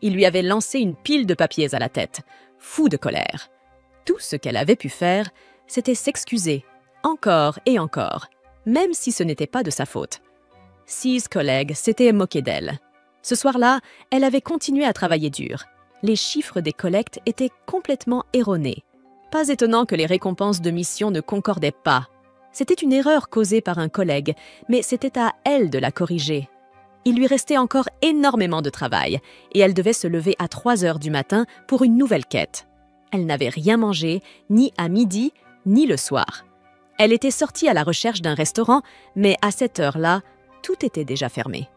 Il lui avait lancé une pile de papiers à la tête, fou de colère. Tout ce qu'elle avait pu faire, c'était s'excuser, encore et encore, même si ce n'était pas de sa faute. 6 collègues s'étaient moqués d'elle. Ce soir-là, elle avait continué à travailler dur. Les chiffres des collectes étaient complètement erronés. Pas étonnant que les récompenses de mission ne concordaient pas. C'était une erreur causée par un collègue, mais c'était à elle de la corriger. Il lui restait encore énormément de travail, et elle devait se lever à 3 heures du matin pour une nouvelle quête. Elle n'avait rien mangé, ni à midi, ni le soir. Elle était sortie à la recherche d'un restaurant, mais à cette heure-là, tout était déjà fermé.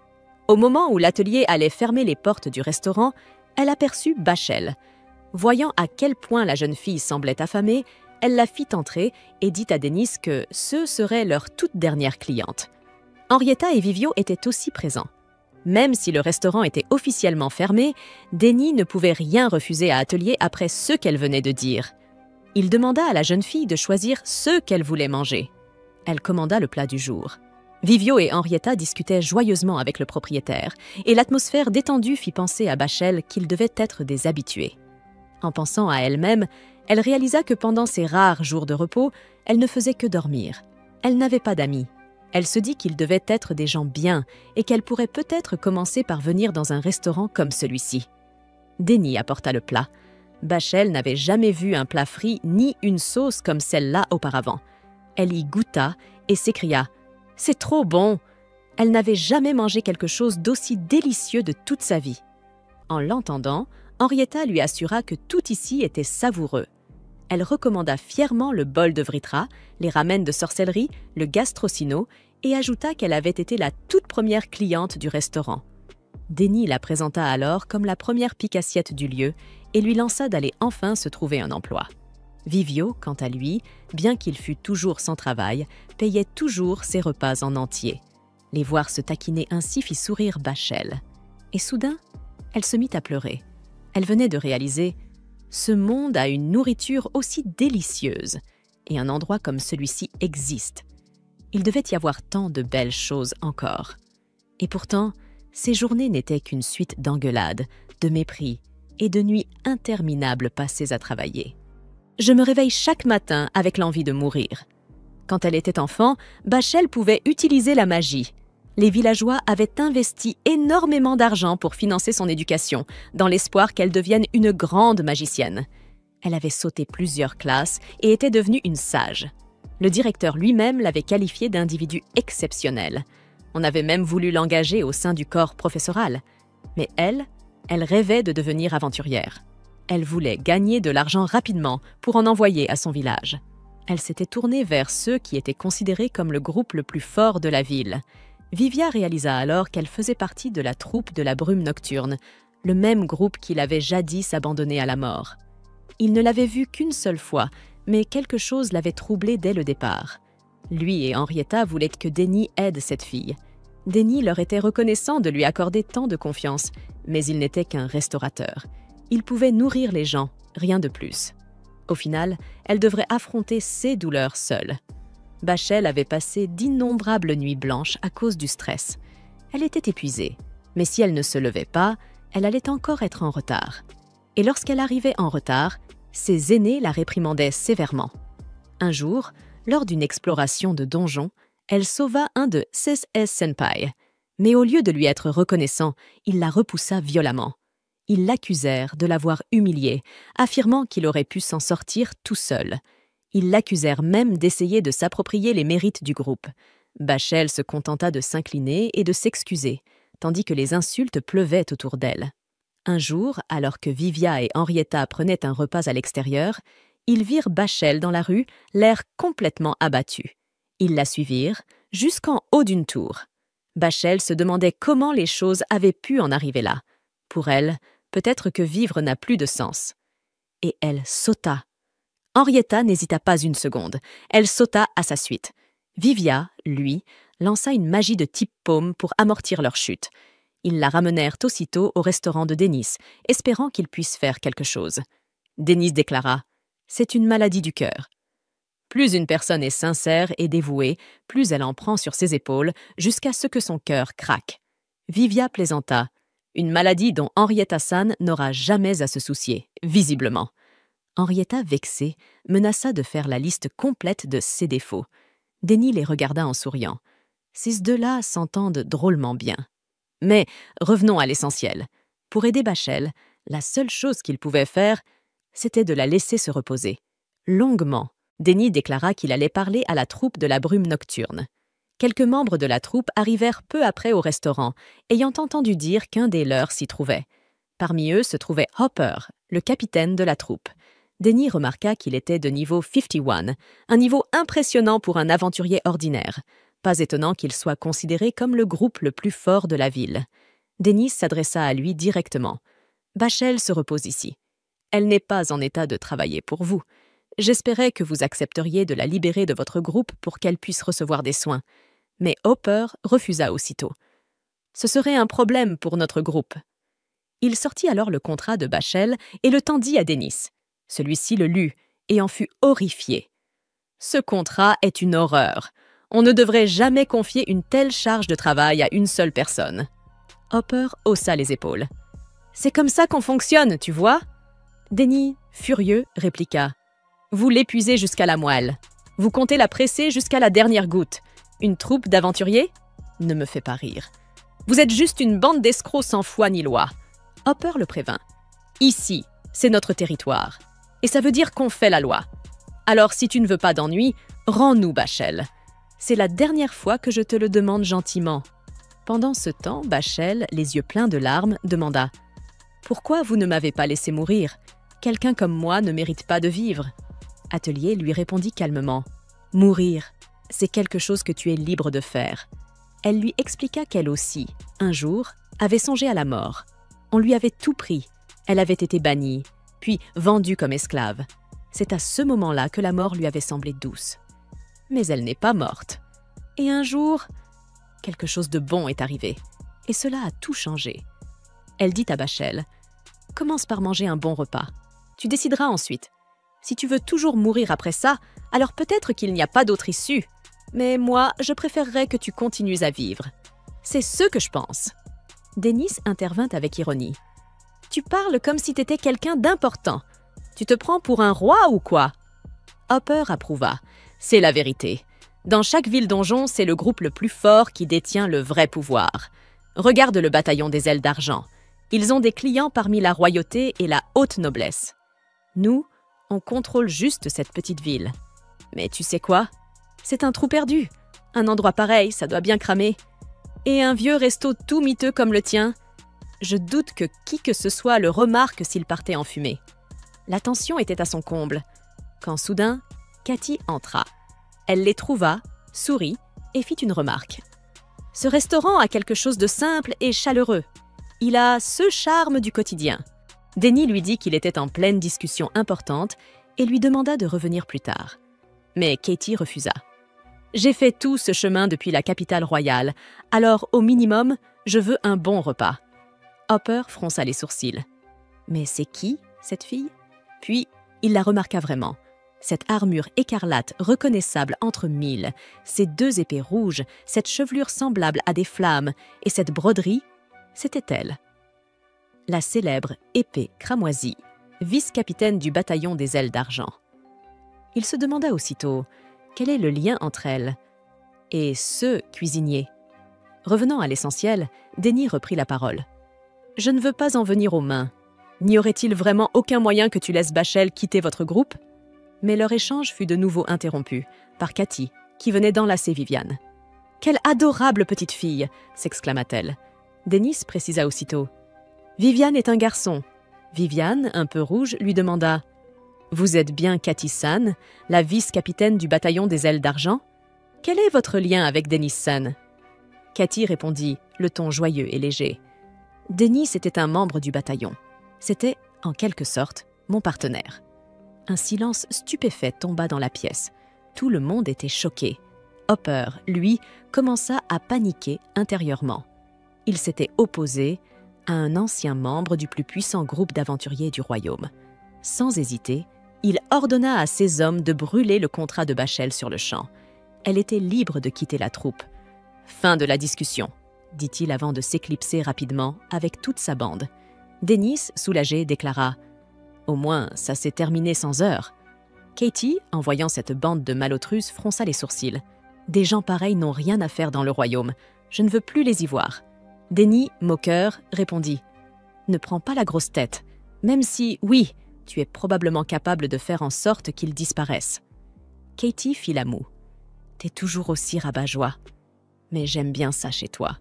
Au moment où l'atelier allait fermer les portes du restaurant, elle aperçut Bachel. Voyant à quel point la jeune fille semblait affamée, elle la fit entrer et dit à Dennis que ce serait leur toute dernière cliente. Henrietta et Vivio étaient aussi présents. Même si le restaurant était officiellement fermé, Denny ne pouvait rien refuser à Atelier après ce qu'elle venait de dire. Il demanda à la jeune fille de choisir ce qu'elle voulait manger. Elle commanda le plat du jour. Vivio et Henrietta discutaient joyeusement avec le propriétaire, et l'atmosphère détendue fit penser à Bachel qu'ils devaient être des habitués. En pensant à elle-même, elle réalisa que pendant ses rares jours de repos, elle ne faisait que dormir. Elle n'avait pas d'amis. Elle se dit qu'ils devaient être des gens bien et qu'elle pourrait peut-être commencer par venir dans un restaurant comme celui-ci. Denny apporta le plat. Bachel n'avait jamais vu un plat frit ni une sauce comme celle-là auparavant. Elle y goûta et s'écria « C'est trop bon !» Elle n'avait jamais mangé quelque chose d'aussi délicieux de toute sa vie. En l'entendant, Henrietta lui assura que tout ici était savoureux. Elle recommanda fièrement le bol de vritra, les ramen de sorcellerie, le gastrocino et ajouta qu'elle avait été la toute première cliente du restaurant. Denny la présenta alors comme la première pique-assiette du lieu et lui lança d'aller enfin se trouver un emploi. Vivio, quant à lui, bien qu'il fût toujours sans travail, payait toujours ses repas en entier. Les voir se taquiner ainsi fit sourire Bachel. Et soudain, elle se mit à pleurer. Elle venait de réaliser « Ce monde a une nourriture aussi délicieuse et un endroit comme celui-ci existe. Il devait y avoir tant de belles choses encore. » Et pourtant, ces journées n'étaient qu'une suite d'engueulades, de mépris et de nuits interminables passées à travailler. Je me réveille chaque matin avec l'envie de mourir. Quand elle était enfant, Bachel pouvait utiliser la magie. Les villageois avaient investi énormément d'argent pour financer son éducation, dans l'espoir qu'elle devienne une grande magicienne. Elle avait sauté plusieurs classes et était devenue une sage. Le directeur lui-même l'avait qualifiée d'individu exceptionnel. On avait même voulu l'engager au sein du corps professoral. Mais elle rêvait de devenir aventurière. Elle voulait gagner de l'argent rapidement pour en envoyer à son village. Elle s'était tournée vers ceux qui étaient considérés comme le groupe le plus fort de la ville. Vivia réalisa alors qu'elle faisait partie de la troupe de la brume nocturne, le même groupe qui l'avait jadis abandonnée à la mort. Il ne l'avait vue qu'une seule fois, mais quelque chose l'avait troublée dès le départ. Lui et Henrietta voulaient que Denny aide cette fille. Denny leur était reconnaissant de lui accorder tant de confiance, mais il n'était qu'un restaurateur. Il pouvait nourrir les gens, rien de plus. Au final, elle devrait affronter ses douleurs seule. Bachel avait passé d'innombrables nuits blanches à cause du stress. Elle était épuisée, mais si elle ne se levait pas, elle allait encore être en retard. Et lorsqu'elle arrivait en retard, ses aînés la réprimandaient sévèrement. Un jour, lors d'une exploration de donjon, elle sauva un de SS Senpai. Mais au lieu de lui être reconnaissant, il la repoussa violemment. Ils l'accusèrent de l'avoir humiliée, affirmant qu'il aurait pu s'en sortir tout seul. Ils l'accusèrent même d'essayer de s'approprier les mérites du groupe. Bachel se contenta de s'incliner et de s'excuser, tandis que les insultes pleuvaient autour d'elle. Un jour, alors que Vivia et Henrietta prenaient un repas à l'extérieur, ils virent Bachel dans la rue, l'air complètement abattu. Ils la suivirent jusqu'en haut d'une tour. Bachel se demandait comment les choses avaient pu en arriver là. Pour elle, peut-être que vivre n'a plus de sens. Et elle sauta. Henrietta n'hésita pas une seconde. Elle sauta à sa suite. Vivia, lui, lança une magie de type paume pour amortir leur chute. Ils la ramenèrent aussitôt au restaurant de Dennis, espérant qu'il puisse faire quelque chose. Dennis déclara « C'est une maladie du cœur. » Plus une personne est sincère et dévouée, plus elle en prend sur ses épaules, jusqu'à ce que son cœur craque. Vivia plaisanta. Une maladie dont Henrietta-san n'aura jamais à se soucier, visiblement. Henrietta, vexée, menaça de faire la liste complète de ses défauts. Denny les regarda en souriant. Ces deux-là s'entendent drôlement bien. Mais revenons à l'essentiel. Pour aider Bachel, la seule chose qu'il pouvait faire, c'était de la laisser se reposer. Longuement, Denny déclara qu'il allait parler à la troupe de la brume nocturne. Quelques membres de la troupe arrivèrent peu après au restaurant, ayant entendu dire qu'un des leurs s'y trouvait. Parmi eux se trouvait Hopper, le capitaine de la troupe. Denny remarqua qu'il était de niveau 51, un niveau impressionnant pour un aventurier ordinaire. Pas étonnant qu'il soit considéré comme le groupe le plus fort de la ville. Denny s'adressa à lui directement. « Bachel se repose ici. Elle n'est pas en état de travailler pour vous. J'espérais que vous accepteriez de la libérer de votre groupe pour qu'elle puisse recevoir des soins. » Mais Hopper refusa aussitôt. « Ce serait un problème pour notre groupe. » Il sortit alors le contrat de Bachel et le tendit à Dennis. Celui-ci le lut et en fut horrifié. « Ce contrat est une horreur. On ne devrait jamais confier une telle charge de travail à une seule personne. » Hopper haussa les épaules. « C'est comme ça qu'on fonctionne, tu vois ?» Denny, furieux, répliqua. « Vous l'épuisez jusqu'à la moelle. Vous comptez la presser jusqu'à la dernière goutte. Une troupe d'aventuriers ? Ne me fais pas rire. Vous êtes juste une bande d'escrocs sans foi ni loi. » Hopper le prévint. « Ici, c'est notre territoire. Et ça veut dire qu'on fait la loi. Alors si tu ne veux pas d'ennui, rends-nous Bachel. C'est la dernière fois que je te le demande gentiment. » Pendant ce temps, Bachel, les yeux pleins de larmes, demanda « Pourquoi vous ne m'avez pas laissé mourir ? Quelqu'un comme moi ne mérite pas de vivre. » Atelier lui répondit calmement « Mourir, c'est quelque chose que tu es libre de faire. » Elle lui expliqua qu'elle aussi, un jour, avait songé à la mort. On lui avait tout pris. Elle avait été bannie, puis vendue comme esclave. C'est à ce moment-là que la mort lui avait semblé douce. Mais elle n'est pas morte. Et un jour, quelque chose de bon est arrivé. Et cela a tout changé. Elle dit à Bachel, « Commence par manger un bon repas. Tu décideras ensuite. Si tu veux toujours mourir après ça, alors peut-être qu'il n'y a pas d'autre issue. Mais moi, je préférerais que tu continues à vivre. C'est ce que je pense. » Dennis intervint avec ironie. « Tu parles comme si t'étais quelqu'un d'important. Tu te prends pour un roi ou quoi ?» Hopper approuva. « C'est la vérité. Dans chaque ville donjon, c'est le groupe le plus fort qui détient le vrai pouvoir. Regarde le bataillon des ailes d'argent. Ils ont des clients parmi la royauté et la haute noblesse. Nous, on contrôle juste cette petite ville. Mais tu sais quoi? C'est un trou perdu. Un endroit pareil, ça doit bien cramer. Et un vieux resto tout miteux comme le tien, je doute que qui que ce soit le remarque s'il partait en fumée. » La tension était à son comble, quand soudain, Cathy entra. Elle les trouva, sourit et fit une remarque. « Ce restaurant a quelque chose de simple et chaleureux. Il a ce charme du quotidien. » Denny lui dit qu'il était en pleine discussion importante et lui demanda de revenir plus tard. Mais Katie refusa. « J'ai fait tout ce chemin depuis la capitale royale, alors au minimum, je veux un bon repas. » Hopper fronça les sourcils. « Mais c'est qui, cette fille ?» Puis, il la remarqua vraiment. Cette armure écarlate reconnaissable entre mille, ces deux épées rouges, cette chevelure semblable à des flammes et cette broderie, c'était elle. La célèbre épée cramoisie, vice-capitaine du bataillon des ailes d'argent. Il se demanda aussitôt quel est le lien entre elle et ce cuisinier. Revenant à l'essentiel, Denny reprit la parole. « Je ne veux pas en venir aux mains. N'y aurait-il vraiment aucun moyen que tu laisses Bachel quitter votre groupe ?» Mais leur échange fut de nouveau interrompu par Cathy, qui venait d'enlacer Viviane. « Quelle adorable petite fille !» s'exclama-t-elle. Dennis précisa aussitôt. « Viviane est un garçon. » Viviane, un peu rouge, lui demanda. « Vous êtes bien Cathy San, la vice-capitaine du bataillon des ailes d'argent? Quel est votre lien avec Dennis San ?» Cathy répondit, le ton joyeux et léger. « Dennis était un membre du bataillon. C'était, en quelque sorte, mon partenaire. » Un silence stupéfait tomba dans la pièce. Tout le monde était choqué. Hopper, lui, commença à paniquer intérieurement. Il s'était opposé à un ancien membre du plus puissant groupe d'aventuriers du royaume. Sans hésiter, il ordonna à ses hommes de brûler le contrat de Bachel sur le champ. Elle était libre de quitter la troupe. « Fin de la discussion », dit-il avant de s'éclipser rapidement avec toute sa bande. Dennis, soulagé, déclara « Au moins, ça s'est terminé sans heurts. » Katie, en voyant cette bande de malotrus, fronça les sourcils. « Des gens pareils n'ont rien à faire dans le royaume. Je ne veux plus les y voir. » Denny, moqueur, répondit « Ne prends pas la grosse tête, même si, oui, tu es probablement capable de faire en sorte qu'ils disparaissent. » Katie fit la moue. « T'es toujours aussi rabat-joie. Mais j'aime bien ça chez toi. »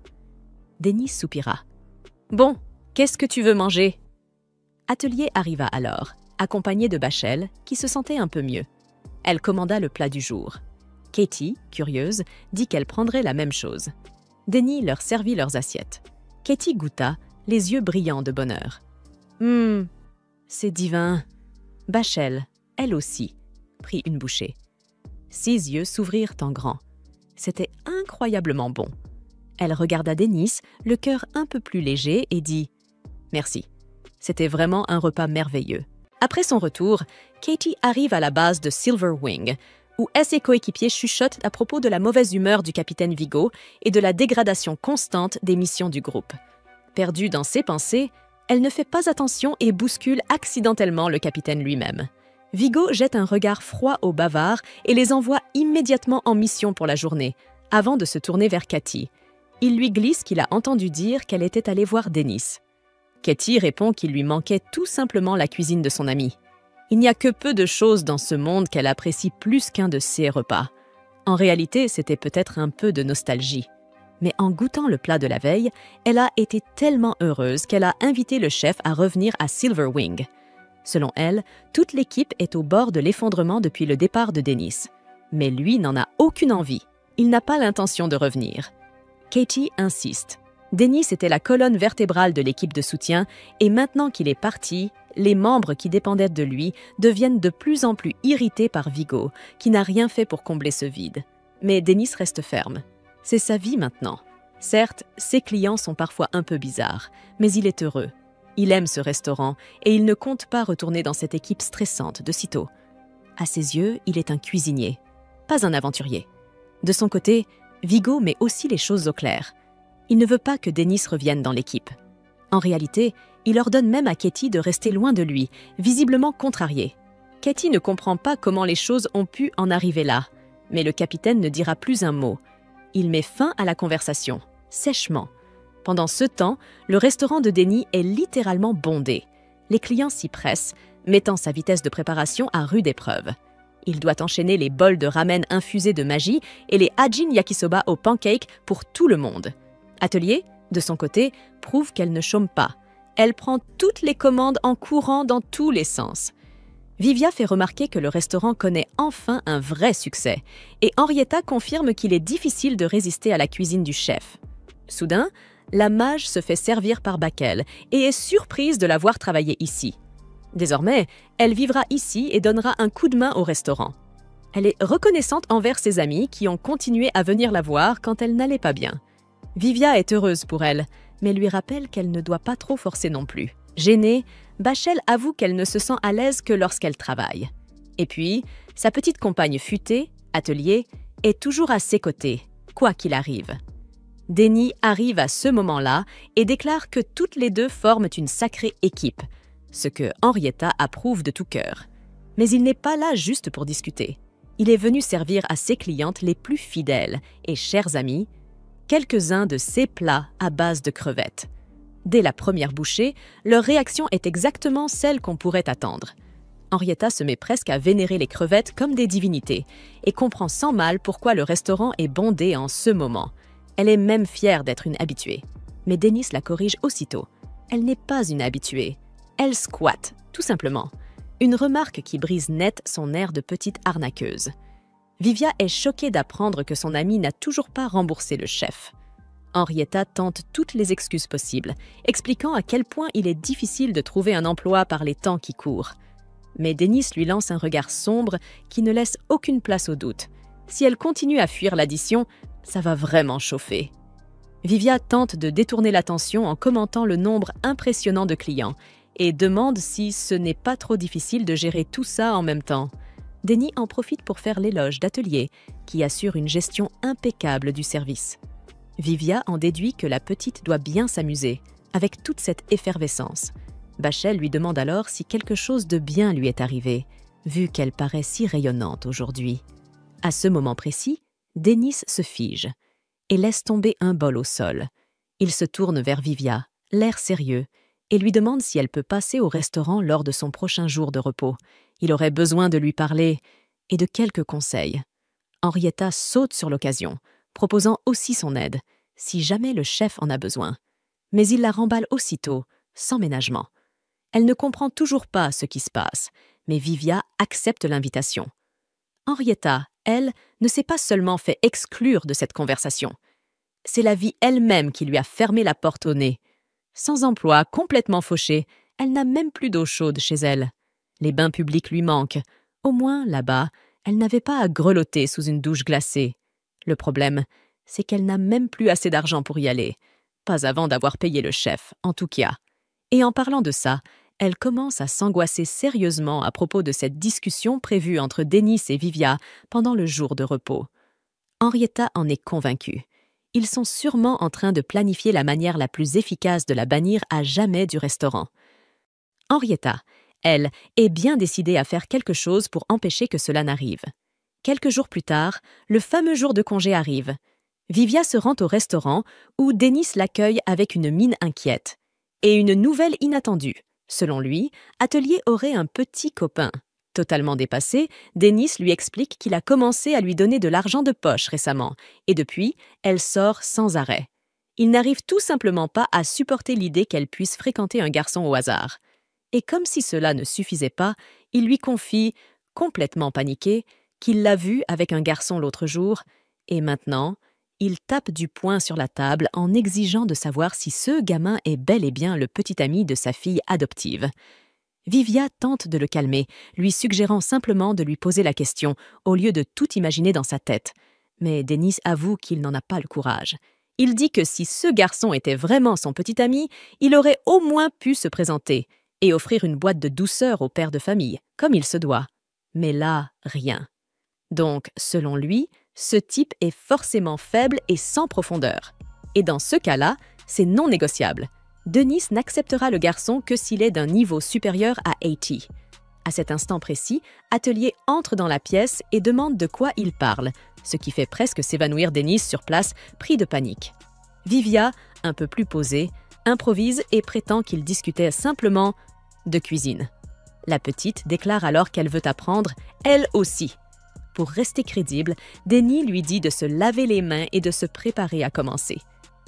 Denny soupira. « Bon, qu'est-ce que tu veux manger ?» Atelier arriva alors, accompagné de Bachel, qui se sentait un peu mieux. Elle commanda le plat du jour. Katie, curieuse, dit qu'elle prendrait la même chose. Denny leur servit leurs assiettes. Katie goûta, les yeux brillants de bonheur. « C'est divin. » Bachel, elle aussi, prit une bouchée. Ses yeux s'ouvrirent en grand. C'était incroyablement bon. Elle regarda Dennis, le cœur un peu plus léger, et dit « Merci. C'était vraiment un repas merveilleux. » Après son retour, Katie arrive à la base de Silverwing, où elle et ses coéquipiers chuchotent à propos de la mauvaise humeur du capitaine Vigo et de la dégradation constante des missions du groupe. Perdue dans ses pensées, elle ne fait pas attention et bouscule accidentellement le capitaine lui-même. Vigo jette un regard froid aux bavards et les envoie immédiatement en mission pour la journée, avant de se tourner vers Cathy. Il lui glisse qu'il a entendu dire qu'elle était allée voir Dennis. Katie répond qu'il lui manquait tout simplement la cuisine de son ami. Il n'y a que peu de choses dans ce monde qu'elle apprécie plus qu'un de ses repas. En réalité, c'était peut-être un peu de nostalgie. Mais en goûtant le plat de la veille, elle a été tellement heureuse qu'elle a invité le chef à revenir à Silverwing. Selon elle, toute l'équipe est au bord de l'effondrement depuis le départ de Dennis. Mais lui n'en a aucune envie. Il n'a pas l'intention de revenir. Katie insiste. Dennis était la colonne vertébrale de l'équipe de soutien et maintenant qu'il est parti, les membres qui dépendaient de lui deviennent de plus en plus irrités par Viggo, qui n'a rien fait pour combler ce vide. Mais Dennis reste ferme. C'est sa vie maintenant. Certes, ses clients sont parfois un peu bizarres, mais il est heureux. Il aime ce restaurant et il ne compte pas retourner dans cette équipe stressante de sitôt. À ses yeux, il est un cuisinier, pas un aventurier. De son côté, Viggo met aussi les choses au clair. Il ne veut pas que Dennis revienne dans l'équipe. En réalité, il ordonne même à Katie de rester loin de lui, visiblement contrariée. Katie ne comprend pas comment les choses ont pu en arriver là, mais le capitaine ne dira plus un mot. Il met fin à la conversation, sèchement. Pendant ce temps, le restaurant de Denny est littéralement bondé. Les clients s'y pressent, mettant sa vitesse de préparation à rude épreuve. Il doit enchaîner les bols de ramen infusés de magie et les Hajin yakisoba aux pancakes pour tout le monde. Atelier, de son côté, prouve qu'elle ne chôme pas. Elle prend toutes les commandes en courant dans tous les sens. Vivia fait remarquer que le restaurant connaît enfin un vrai succès et Henrietta confirme qu'il est difficile de résister à la cuisine du chef. Soudain, la mage se fait servir par Bakel et est surprise de la voir travailler ici. Désormais, elle vivra ici et donnera un coup de main au restaurant. Elle est reconnaissante envers ses amis qui ont continué à venir la voir quand elle n'allait pas bien. Vivia est heureuse pour elle, mais lui rappelle qu'elle ne doit pas trop forcer non plus. Gênée, Bachel avoue qu'elle ne se sent à l'aise que lorsqu'elle travaille. Et puis, sa petite compagne futée, Atelier, est toujours à ses côtés, quoi qu'il arrive. Denny arrive à ce moment-là et déclare que toutes les deux forment une sacrée équipe, ce que Henrietta approuve de tout cœur. Mais il n'est pas là juste pour discuter. Il est venu servir à ses clientes les plus fidèles et chères amies quelques-uns de ses plats à base de crevettes. Dès la première bouchée, leur réaction est exactement celle qu'on pourrait attendre. Henrietta se met presque à vénérer les crevettes comme des divinités et comprend sans mal pourquoi le restaurant est bondé en ce moment. Elle est même fière d'être une habituée. Mais Dennis la corrige aussitôt. Elle n'est pas une habituée. Elle squatte, tout simplement. Une remarque qui brise net son air de petite arnaqueuse. Vivia est choquée d'apprendre que son amie n'a toujours pas remboursé le chef. Henrietta tente toutes les excuses possibles, expliquant à quel point il est difficile de trouver un emploi par les temps qui courent. Mais Dennis lui lance un regard sombre qui ne laisse aucune place au doute. Si elle continue à fuir l'addition, ça va vraiment chauffer. Vivia tente de détourner l'attention en commentant le nombre impressionnant de clients et demande si ce n'est pas trop difficile de gérer tout ça en même temps. Denny en profite pour faire l'éloge d'Atelier, qui assure une gestion impeccable du service. Vivia en déduit que la petite doit bien s'amuser, avec toute cette effervescence. Bachel lui demande alors si quelque chose de bien lui est arrivé, vu qu'elle paraît si rayonnante aujourd'hui. À ce moment précis, Dennis se fige et laisse tomber un bol au sol. Il se tourne vers Vivia, l'air sérieux, et lui demande si elle peut passer au restaurant lors de son prochain jour de repos. Il aurait besoin de lui parler et de quelques conseils. Henrietta saute sur l'occasion, proposant aussi son aide, si jamais le chef en a besoin. Mais il la remballe aussitôt, sans ménagement. Elle ne comprend toujours pas ce qui se passe, mais Vivia accepte l'invitation. Henrietta, elle, ne s'est pas seulement fait exclure de cette conversation. C'est la vie elle-même qui lui a fermé la porte au nez. Sans emploi, complètement fauchée, elle n'a même plus d'eau chaude chez elle. Les bains publics lui manquent. Au moins, là-bas, elle n'avait pas à grelotter sous une douche glacée. Le problème, c'est qu'elle n'a même plus assez d'argent pour y aller. Pas avant d'avoir payé le chef, en tout cas. Et en parlant de ça, elle commence à s'angoisser sérieusement à propos de cette discussion prévue entre Dennis et Vivia pendant le jour de repos. Henrietta en est convaincue. Ils sont sûrement en train de planifier la manière la plus efficace de la bannir à jamais du restaurant. Henrietta, elle, est bien décidée à faire quelque chose pour empêcher que cela n'arrive. Quelques jours plus tard, le fameux jour de congé arrive. Vivia se rend au restaurant où Dennis l'accueille avec une mine inquiète. Et une nouvelle inattendue. Selon lui, Atelier aurait un petit copain. Totalement dépassé, Dennis lui explique qu'il a commencé à lui donner de l'argent de poche récemment, et depuis, elle sort sans arrêt. Il n'arrive tout simplement pas à supporter l'idée qu'elle puisse fréquenter un garçon au hasard. Et comme si cela ne suffisait pas, il lui confie, complètement paniqué, qu'il l'a vu avec un garçon l'autre jour, et maintenant, il tape du poing sur la table en exigeant de savoir si ce gamin est bel et bien le petit ami de sa fille adoptive. Vivia tente de le calmer, lui suggérant simplement de lui poser la question, au lieu de tout imaginer dans sa tête. Mais Dennis avoue qu'il n'en a pas le courage. Il dit que si ce garçon était vraiment son petit ami, il aurait au moins pu se présenter et offrir une boîte de douceur au père de famille, comme il se doit. Mais là, rien. Donc, selon lui, ce type est forcément faible et sans profondeur. Et dans ce cas-là, c'est non négociable. Dennis n'acceptera le garçon que s'il est d'un niveau supérieur à 80. À cet instant précis, Atelier entre dans la pièce et demande de quoi il parle, ce qui fait presque s'évanouir Dennis sur place, pris de panique. Vivia, un peu plus posée, improvise et prétend qu'il discutait simplement de cuisine. La petite déclare alors qu'elle veut apprendre, elle aussi. Pour rester crédible, Dennis lui dit de se laver les mains et de se préparer à commencer.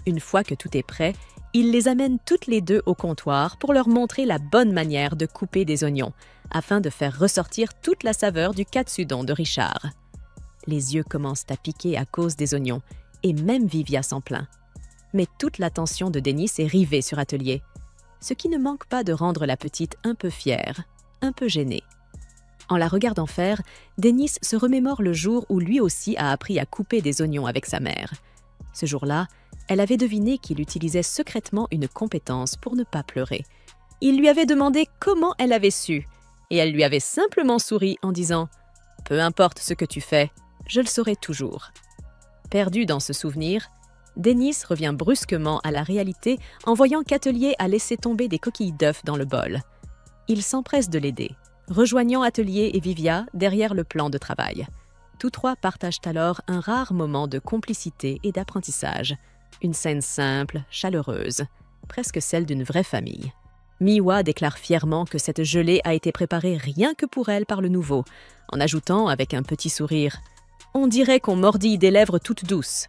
Une fois que tout est prêt, il les amène toutes les deux au comptoir pour leur montrer la bonne manière de couper des oignons, afin de faire ressortir toute la saveur du katsudon de Richard. Les yeux commencent à piquer à cause des oignons, et même Vivia s'en plaint. Mais toute l'attention de Dennis est rivée sur Atelier, ce qui ne manque pas de rendre la petite un peu fière, un peu gênée. En la regardant faire, Dennis se remémore le jour où lui aussi a appris à couper des oignons avec sa mère. Ce jour-là, elle avait deviné qu'il utilisait secrètement une compétence pour ne pas pleurer. Il lui avait demandé comment elle avait su, et elle lui avait simplement souri en disant « Peu importe ce que tu fais, je le saurai toujours. » Perdu dans ce souvenir, Dennis revient brusquement à la réalité en voyant qu'Atelier a laissé tomber des coquilles d'œufs dans le bol. Il s'empresse de l'aider, rejoignant Atelier et Vivia derrière le plan de travail. Tous trois partagent alors un rare moment de complicité et d'apprentissage. Une scène simple, chaleureuse, presque celle d'une vraie famille. Miwa déclare fièrement que cette gelée a été préparée rien que pour elle par le nouveau, en ajoutant avec un petit sourire « On dirait qu'on mordit des lèvres toutes douces ».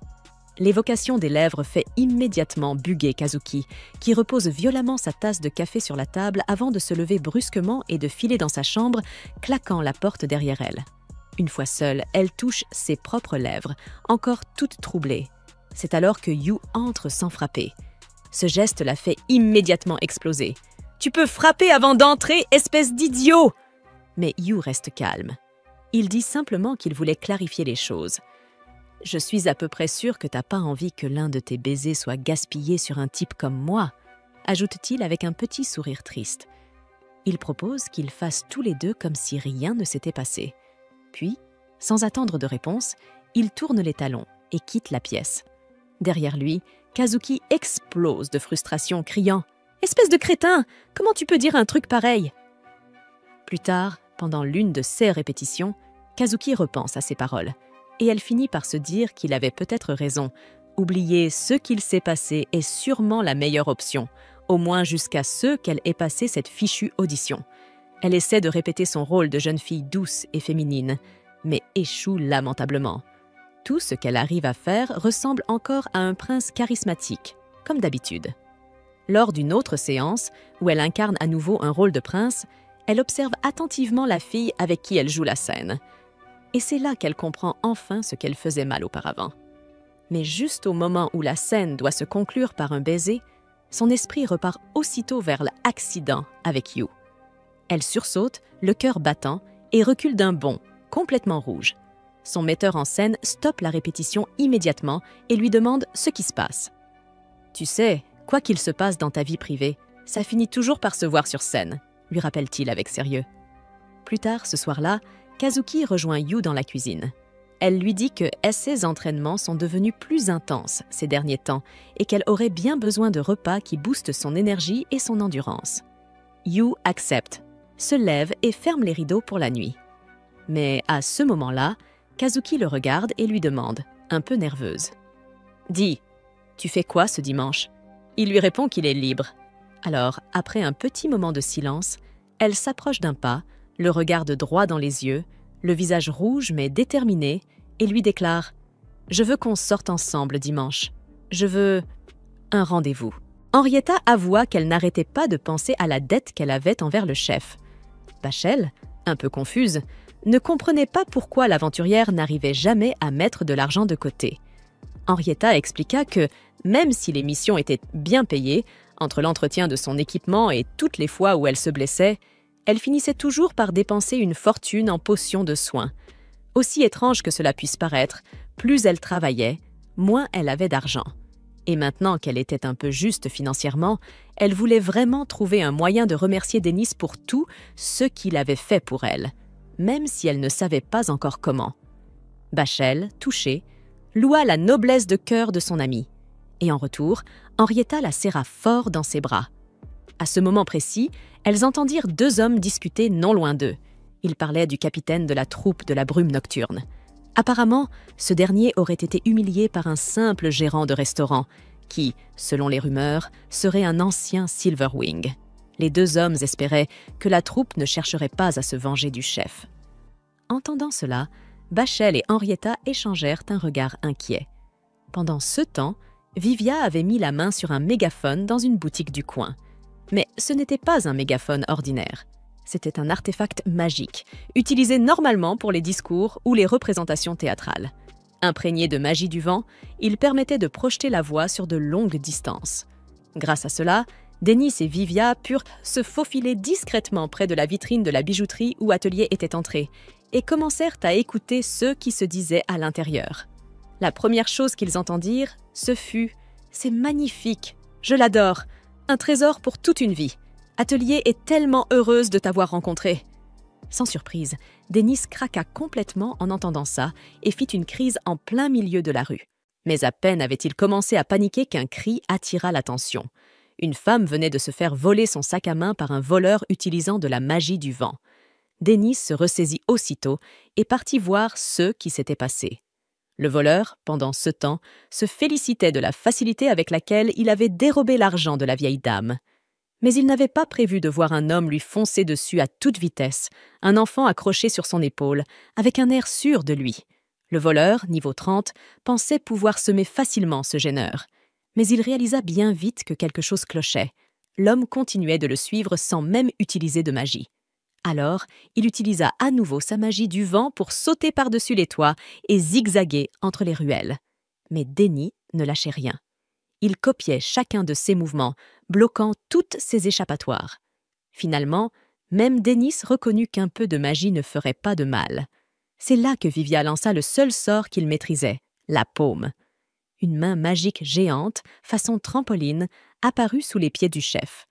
L'évocation des lèvres fait immédiatement buguer Kazuki, qui repose violemment sa tasse de café sur la table avant de se lever brusquement et de filer dans sa chambre, claquant la porte derrière elle. Une fois seule, elle touche ses propres lèvres, encore toutes troublées. C'est alors que Yu entre sans frapper. Ce geste la fait immédiatement exploser. « Tu peux frapper avant d'entrer, espèce d'idiot !» Mais Yu reste calme. Il dit simplement qu'il voulait clarifier les choses. « Je suis à peu près sûre que t'as pas envie que l'un de tes baisers soit gaspillé sur un type comme moi », ajoute-t-il avec un petit sourire triste. Il propose qu'ils fassent tous les deux comme si rien ne s'était passé. Puis, sans attendre de réponse, il tourne les talons et quitte la pièce. Derrière lui, Kazuki explose de frustration, criant « Espèce de crétin! Comment tu peux dire un truc pareil ?» Plus tard, pendant l'une de ces répétitions, Kazuki repense à ses paroles. Et elle finit par se dire qu'il avait peut-être raison. Oublier ce qu'il s'est passé est sûrement la meilleure option, au moins jusqu'à ce qu'elle ait passé cette fichue audition. Elle essaie de répéter son rôle de jeune fille douce et féminine, mais échoue lamentablement. Tout ce qu'elle arrive à faire ressemble encore à un prince charismatique, comme d'habitude. Lors d'une autre séance, où elle incarne à nouveau un rôle de prince, elle observe attentivement la fille avec qui elle joue la scène. Et c'est là qu'elle comprend enfin ce qu'elle faisait mal auparavant. Mais juste au moment où la scène doit se conclure par un baiser, son esprit repart aussitôt vers l'accident avec Yu. Elle sursaute, le cœur battant, et recule d'un bond, complètement rouge. Son metteur en scène stoppe la répétition immédiatement et lui demande ce qui se passe. « Tu sais, quoi qu'il se passe dans ta vie privée, ça finit toujours par se voir sur scène », lui rappelle-t-il avec sérieux. Plus tard, ce soir-là, Kazuki rejoint Yu dans la cuisine. Elle lui dit que ses entraînements sont devenus plus intenses ces derniers temps et qu'elle aurait bien besoin de repas qui boostent son énergie et son endurance. Yu accepte, se lève et ferme les rideaux pour la nuit. Mais à ce moment-là, Kazuki le regarde et lui demande, un peu nerveuse. « Dis, tu fais quoi ce dimanche ?» Il lui répond qu'il est libre. Alors, après un petit moment de silence, elle s'approche d'un pas, le regarde droit dans les yeux, le visage rouge mais déterminé, et lui déclare « Je veux qu'on sorte ensemble dimanche. Je veux un rendez-vous. » Henrietta avoua qu'elle n'arrêtait pas de penser à la dette qu'elle avait envers le chef. Bachel, un peu confuse, ne comprenait pas pourquoi l'aventurière n'arrivait jamais à mettre de l'argent de côté. Henrietta expliqua que, même si les missions étaient bien payées, entre l'entretien de son équipement et toutes les fois où elle se blessait, elle finissait toujours par dépenser une fortune en potions de soins. Aussi étrange que cela puisse paraître, plus elle travaillait, moins elle avait d'argent. Et maintenant qu'elle était un peu juste financièrement, elle voulait vraiment trouver un moyen de remercier Dennis pour tout ce qu'il avait fait pour elle, même si elle ne savait pas encore comment. Bachel, touchée, loua la noblesse de cœur de son amie. Et en retour, Henrietta la serra fort dans ses bras. À ce moment précis, elles entendirent deux hommes discuter non loin d'eux. Ils parlaient du capitaine de la troupe de la brume nocturne. Apparemment, ce dernier aurait été humilié par un simple gérant de restaurant, qui, selon les rumeurs, serait un ancien Silverwing. Les deux hommes espéraient que la troupe ne chercherait pas à se venger du chef. Entendant cela, Bachel et Henrietta échangèrent un regard inquiet. Pendant ce temps, Vivia avait mis la main sur un mégaphone dans une boutique du coin. Mais ce n'était pas un mégaphone ordinaire. C'était un artefact magique, utilisé normalement pour les discours ou les représentations théâtrales. Imprégné de magie du vent, il permettait de projeter la voix sur de longues distances. Grâce à cela, Dennis et Vivia purent se faufiler discrètement près de la vitrine de la bijouterie où Atelier était entré et commencèrent à écouter ceux qui se disaient à l'intérieur. La première chose qu'ils entendirent, ce fut « C'est magnifique, je l'adore, un trésor pour toute une vie. Atelier est tellement heureuse de t'avoir rencontré. » Sans surprise, Dennis craqua complètement en entendant ça et fit une crise en plein milieu de la rue. Mais à peine avait-il commencé à paniquer qu'un cri attira l'attention. Une femme venait de se faire voler son sac à main par un voleur utilisant de la magie du vent. Dennis se ressaisit aussitôt et partit voir ce qui s'était passé. Le voleur, pendant ce temps, se félicitait de la facilité avec laquelle il avait dérobé l'argent de la vieille dame. Mais il n'avait pas prévu de voir un homme lui foncer dessus à toute vitesse, un enfant accroché sur son épaule, avec un air sûr de lui. Le voleur, niveau 30, pensait pouvoir semer facilement ce gêneur. Mais il réalisa bien vite que quelque chose clochait. L'homme continuait de le suivre sans même utiliser de magie. Alors, il utilisa à nouveau sa magie du vent pour sauter par-dessus les toits et zigzaguer entre les ruelles. Mais Dennis ne lâchait rien. Il copiait chacun de ses mouvements, bloquant toutes ses échappatoires. Finalement, même Dennis reconnut qu'un peu de magie ne ferait pas de mal. C'est là que Vivia lança le seul sort qu'il maîtrisait, la paume. Une main magique géante, façon trampoline, apparut sous les pieds du chef.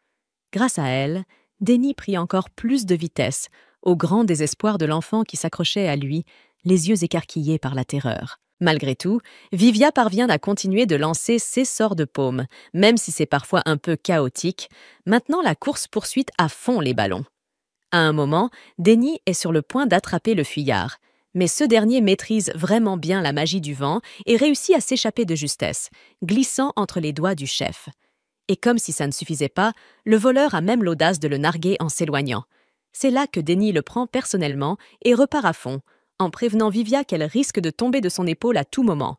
Grâce à elle, Dennis prit encore plus de vitesse, au grand désespoir de l'enfant qui s'accrochait à lui, les yeux écarquillés par la terreur. Malgré tout, Vivia parvient à continuer de lancer ses sorts de paume, même si c'est parfois un peu chaotique, maintenant la course poursuit à fond les ballons. À un moment, Dennis est sur le point d'attraper le fuyard, mais ce dernier maîtrise vraiment bien la magie du vent et réussit à s'échapper de justesse, glissant entre les doigts du chef. Et comme si ça ne suffisait pas, le voleur a même l'audace de le narguer en s'éloignant. C'est là que Dennis le prend personnellement et repart à fond, en prévenant Vivia qu'elle risque de tomber de son épaule à tout moment.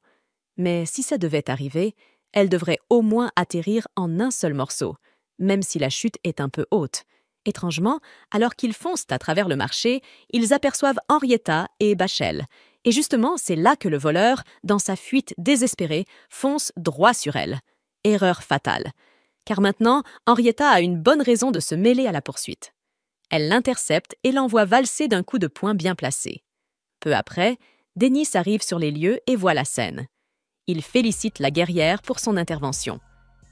Mais si ça devait arriver, elle devrait au moins atterrir en un seul morceau, même si la chute est un peu haute. Étrangement, alors qu'ils foncent à travers le marché, ils aperçoivent Henrietta et Bachel. Et justement, c'est là que le voleur, dans sa fuite désespérée, fonce droit sur elle. Erreur fatale. Car maintenant, Henrietta a une bonne raison de se mêler à la poursuite. Elle l'intercepte et l'envoie valser d'un coup de poing bien placé. Peu après, Dennis arrive sur les lieux et voit la scène. Il félicite la guerrière pour son intervention.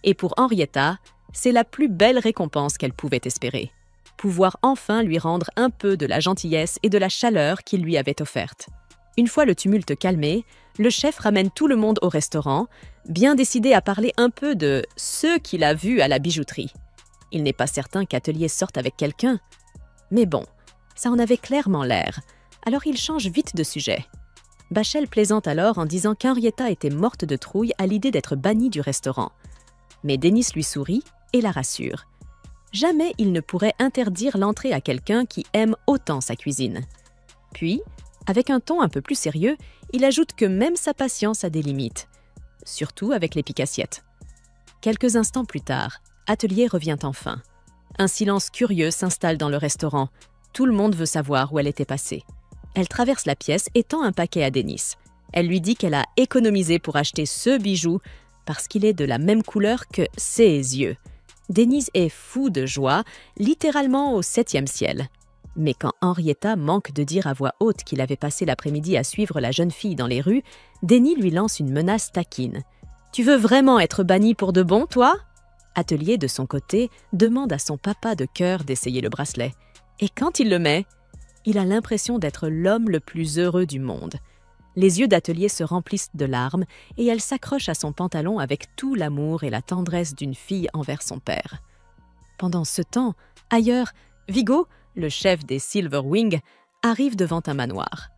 Et pour Henrietta, c'est la plus belle récompense qu'elle pouvait espérer. Pouvoir enfin lui rendre un peu de la gentillesse et de la chaleur qu'il lui avait offerte. Une fois le tumulte calmé, le chef ramène tout le monde au restaurant, bien décidé à parler un peu de ceux qu'il a vus à la bijouterie. Il n'est pas certain qu'Atelier sorte avec quelqu'un. Mais bon, ça en avait clairement l'air, alors il change vite de sujet. Bachel plaisante alors en disant qu'Henrietta était morte de trouille à l'idée d'être bannie du restaurant. Mais Dennis lui sourit et la rassure. Jamais il ne pourrait interdire l'entrée à quelqu'un qui aime autant sa cuisine. Puis, avec un ton un peu plus sérieux, il ajoute que même sa patience a des limites, surtout avec les pique-assiettes. Quelques instants plus tard, Atelier revient enfin. Un silence curieux s'installe dans le restaurant. Tout le monde veut savoir où elle était passée. Elle traverse la pièce et tend un paquet à Dennis. Elle lui dit qu'elle a économisé pour acheter ce bijou parce qu'il est de la même couleur que ses yeux. Dennis est fou de joie, littéralement au 7e ciel. Mais quand Henrietta manque de dire à voix haute qu'il avait passé l'après-midi à suivre la jeune fille dans les rues, Dennis lui lance une menace taquine. « Tu veux vraiment être banni pour de bon, toi ?» Atelier, de son côté, demande à son papa de cœur d'essayer le bracelet. Et quand il le met, il a l'impression d'être l'homme le plus heureux du monde. Les yeux d'Atelier se remplissent de larmes et elle s'accroche à son pantalon avec tout l'amour et la tendresse d'une fille envers son père. Pendant ce temps, ailleurs, Vigo, le chef des Silver Wing, arrive devant un manoir.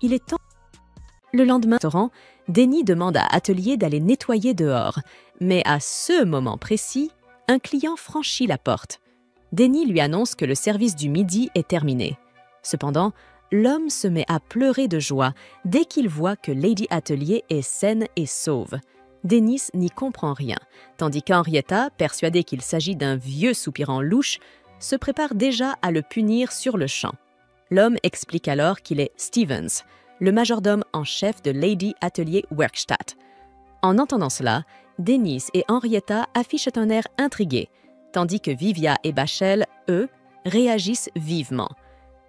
Il est temps. Le lendemain, au restaurant, Dennis demande à Atelier d'aller nettoyer dehors, mais à ce moment précis, un client franchit la porte. Dennis lui annonce que le service du midi est terminé. Cependant, l'homme se met à pleurer de joie dès qu'il voit que Lady Atelier est saine et sauve. Dennis n'y comprend rien, tandis qu'Henrietta, persuadée qu'il s'agit d'un vieux soupirant louche, se prépare déjà à le punir sur le champ. L'homme explique alors qu'il est Stevens, le majordome en chef de Lady Atelier Werkstatt. En entendant cela, Dennis et Henrietta affichent un air intrigué, tandis que Vivia et Bachel, eux, réagissent vivement.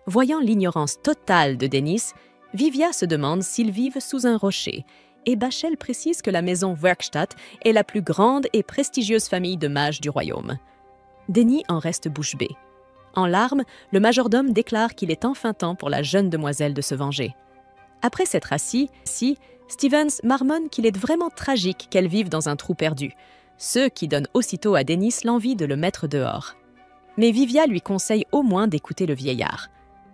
Voyant l'ignorance totale de Dennis, Vivia se demande s'ils vivent sous un rocher, et Bachel précise que la maison Werkstatt est la plus grande et prestigieuse famille de mages du royaume. Dennis en reste bouche bée. En larmes, le majordome déclare qu'il est enfin temps pour la jeune demoiselle de se venger. Après s'être assis, Stevens marmonne qu'il est vraiment tragique qu'elle vive dans un trou perdu, ce qui donne aussitôt à Dennis l'envie de le mettre dehors. Mais Vivia lui conseille au moins d'écouter le vieillard.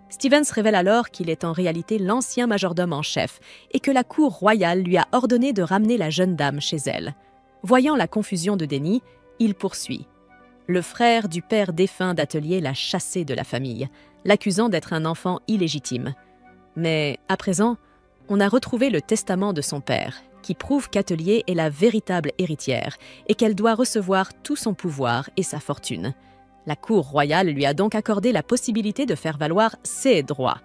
Stevens révèle alors qu'il est en réalité l'ancien majordome en chef et que la cour royale lui a ordonné de ramener la jeune dame chez elle. Voyant la confusion de Dennis, il poursuit. Le frère du père défunt d'Atelier l'a chassé de la famille, l'accusant d'être un enfant illégitime. Mais, à présent, on a retrouvé le testament de son père, qui prouve qu'Atelier est la véritable héritière et qu'elle doit recevoir tout son pouvoir et sa fortune. La cour royale lui a donc accordé la possibilité de faire valoir ses droits.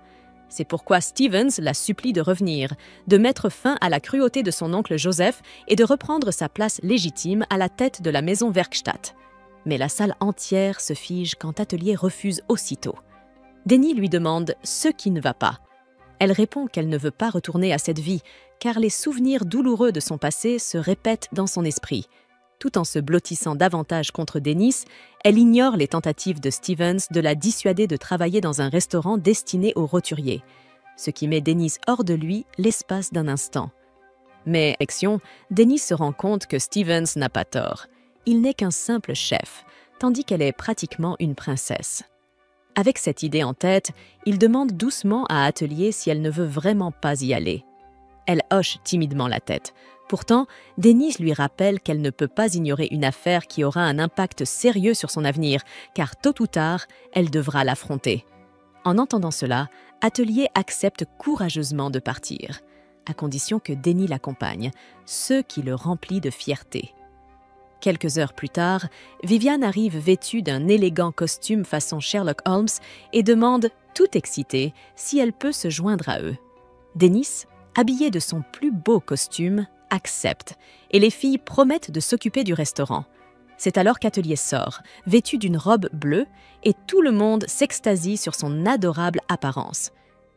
C'est pourquoi Stevens la supplie de revenir, de mettre fin à la cruauté de son oncle Joseph et de reprendre sa place légitime à la tête de la maison Werkstatt. Mais la salle entière se fige quand Atelier refuse aussitôt. Dennis lui demande ce qui ne va pas. Elle répond qu'elle ne veut pas retourner à cette vie, car les souvenirs douloureux de son passé se répètent dans son esprit. Tout en se blottissant davantage contre Dennis, elle ignore les tentatives de Stevens de la dissuader de travailler dans un restaurant destiné aux roturiers, ce qui met Dennis hors de lui l'espace d'un instant. Mais, Dennis se rend compte que Stevens n'a pas tort. Il n'est qu'un simple chef, tandis qu'elle est pratiquement une princesse. Avec cette idée en tête, il demande doucement à Atelier si elle ne veut vraiment pas y aller. Elle hoche timidement la tête. Pourtant, Dennis lui rappelle qu'elle ne peut pas ignorer une affaire qui aura un impact sérieux sur son avenir, car tôt ou tard, elle devra l'affronter. En entendant cela, Atelier accepte courageusement de partir, à condition que Dennis l'accompagne, ce qui le remplit de fierté. Quelques heures plus tard, Viviane arrive vêtue d'un élégant costume façon Sherlock Holmes et demande, toute excitée, si elle peut se joindre à eux. Dennis, habillé de son plus beau costume, accepte et les filles promettent de s'occuper du restaurant. C'est alors qu'Atelier sort, vêtu d'une robe bleue, et tout le monde s'extasie sur son adorable apparence.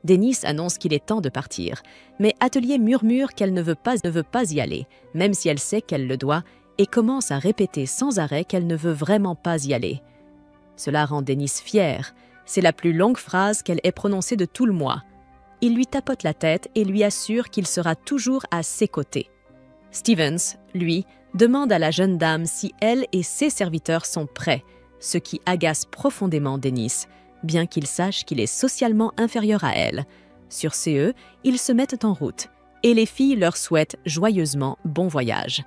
Dennis annonce qu'il est temps de partir, mais Atelier murmure qu'elle ne veut pas y aller, même si elle sait qu'elle le doit, et commence à répéter sans arrêt qu'elle ne veut vraiment pas y aller. Cela rend Dennis fière. C'est la plus longue phrase qu'elle ait prononcée de tout le mois. Il lui tapote la tête et lui assure qu'il sera toujours à ses côtés. Stevens, lui, demande à la jeune dame si elle et ses serviteurs sont prêts, ce qui agace profondément Dennis, bien qu'il sache qu'il est socialement inférieur à elle. Sur ce, ils se mettent en route, et les filles leur souhaitent joyeusement bon voyage.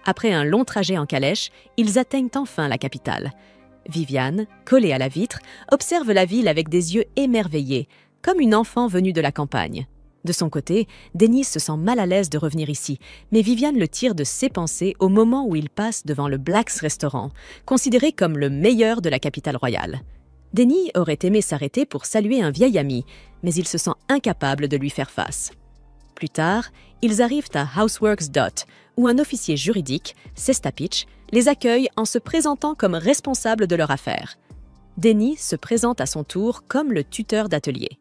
Après un long trajet en calèche, ils atteignent enfin la capitale. Viviane, collée à la vitre, observe la ville avec des yeux émerveillés, comme une enfant venue de la campagne. De son côté, Dennis se sent mal à l'aise de revenir ici, mais Viviane le tire de ses pensées au moment où il passe devant le Black's Restaurant, considéré comme le meilleur de la capitale royale. Denny aurait aimé s'arrêter pour saluer un vieil ami, mais il se sent incapable de lui faire face. Plus tard, ils arrivent à Houseworks Dot, où un officier juridique, Cestapitch, les accueille en se présentant comme responsable de leur affaire. Denny se présente à son tour comme le tuteur d'atelier.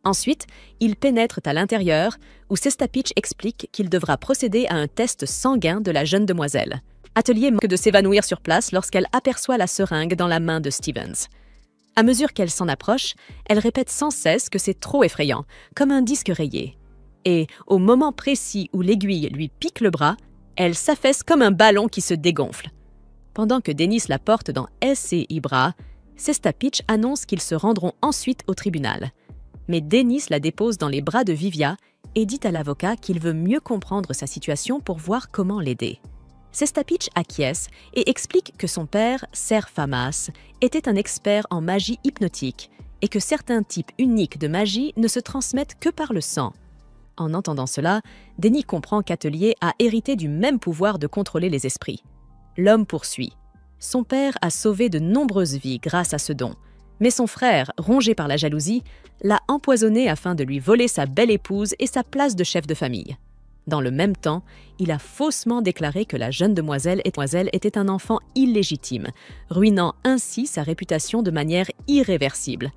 Ensuite, ils pénètrent à l'intérieur, où Cestapitch explique qu'il devra procéder à un test sanguin de la jeune demoiselle. Atelier manque de s'évanouir sur place lorsqu'elle aperçoit la seringue dans la main de Stevens. À mesure qu'elle s'en approche, elle répète sans cesse que c'est trop effrayant, comme un disque rayé. Et, au moment précis où l'aiguille lui pique le bras, elle s'affaisse comme un ballon qui se dégonfle. Pendant que Dennis la porte dans S et Ibra, Cestapitch annonce qu'ils se rendront ensuite au tribunal. Mais Dennis la dépose dans les bras de Vivia et dit à l'avocat qu'il veut mieux comprendre sa situation pour voir comment l'aider. Cestapitch acquiesce et explique que son père, Ser Famas, était un expert en magie hypnotique et que certains types uniques de magie ne se transmettent que par le sang. En entendant cela, Denny comprend qu'Atelier a hérité du même pouvoir de contrôler les esprits. L'homme poursuit. Son père a sauvé de nombreuses vies grâce à ce don, mais son frère, rongé par la jalousie, l'a empoisonné afin de lui voler sa belle épouse et sa place de chef de famille. Dans le même temps, il a faussement déclaré que la jeune demoiselle était un enfant illégitime, ruinant ainsi sa réputation de manière irréversible.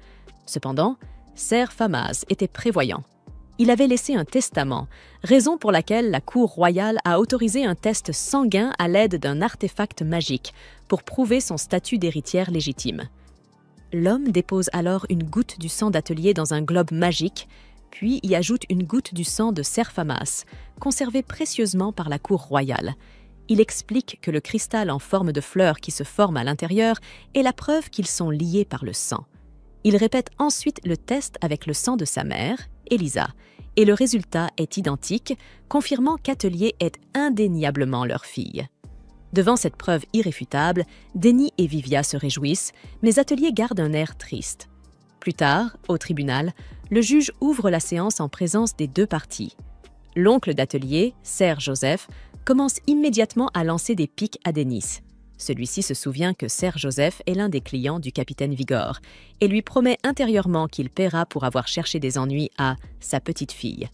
Cependant, Ser Famas était prévoyant. Il avait laissé un testament, raison pour laquelle la cour royale a autorisé un test sanguin à l'aide d'un artefact magique pour prouver son statut d'héritière légitime. L'homme dépose alors une goutte du sang d'Atelier dans un globe magique, puis y ajoute une goutte du sang de Ser Famas, conservé précieusement par la cour royale. Il explique que le cristal en forme de fleur qui se forme à l'intérieur est la preuve qu'ils sont liés par le sang. Il répète ensuite le test avec le sang de sa mère, Elisa, et le résultat est identique, confirmant qu'Atelier est indéniablement leur fille. Devant cette preuve irréfutable, Denny et Vivia se réjouissent, mais Atelier garde un air triste. Plus tard, au tribunal, le juge ouvre la séance en présence des deux parties. L'oncle d'Atelier, Ser Joseph, commence immédiatement à lancer des piques à Dennis. Celui-ci se souvient que Ser Joseph est l'un des clients du capitaine Vigor et lui promet intérieurement qu'il paiera pour avoir cherché des ennuis à sa petite fille.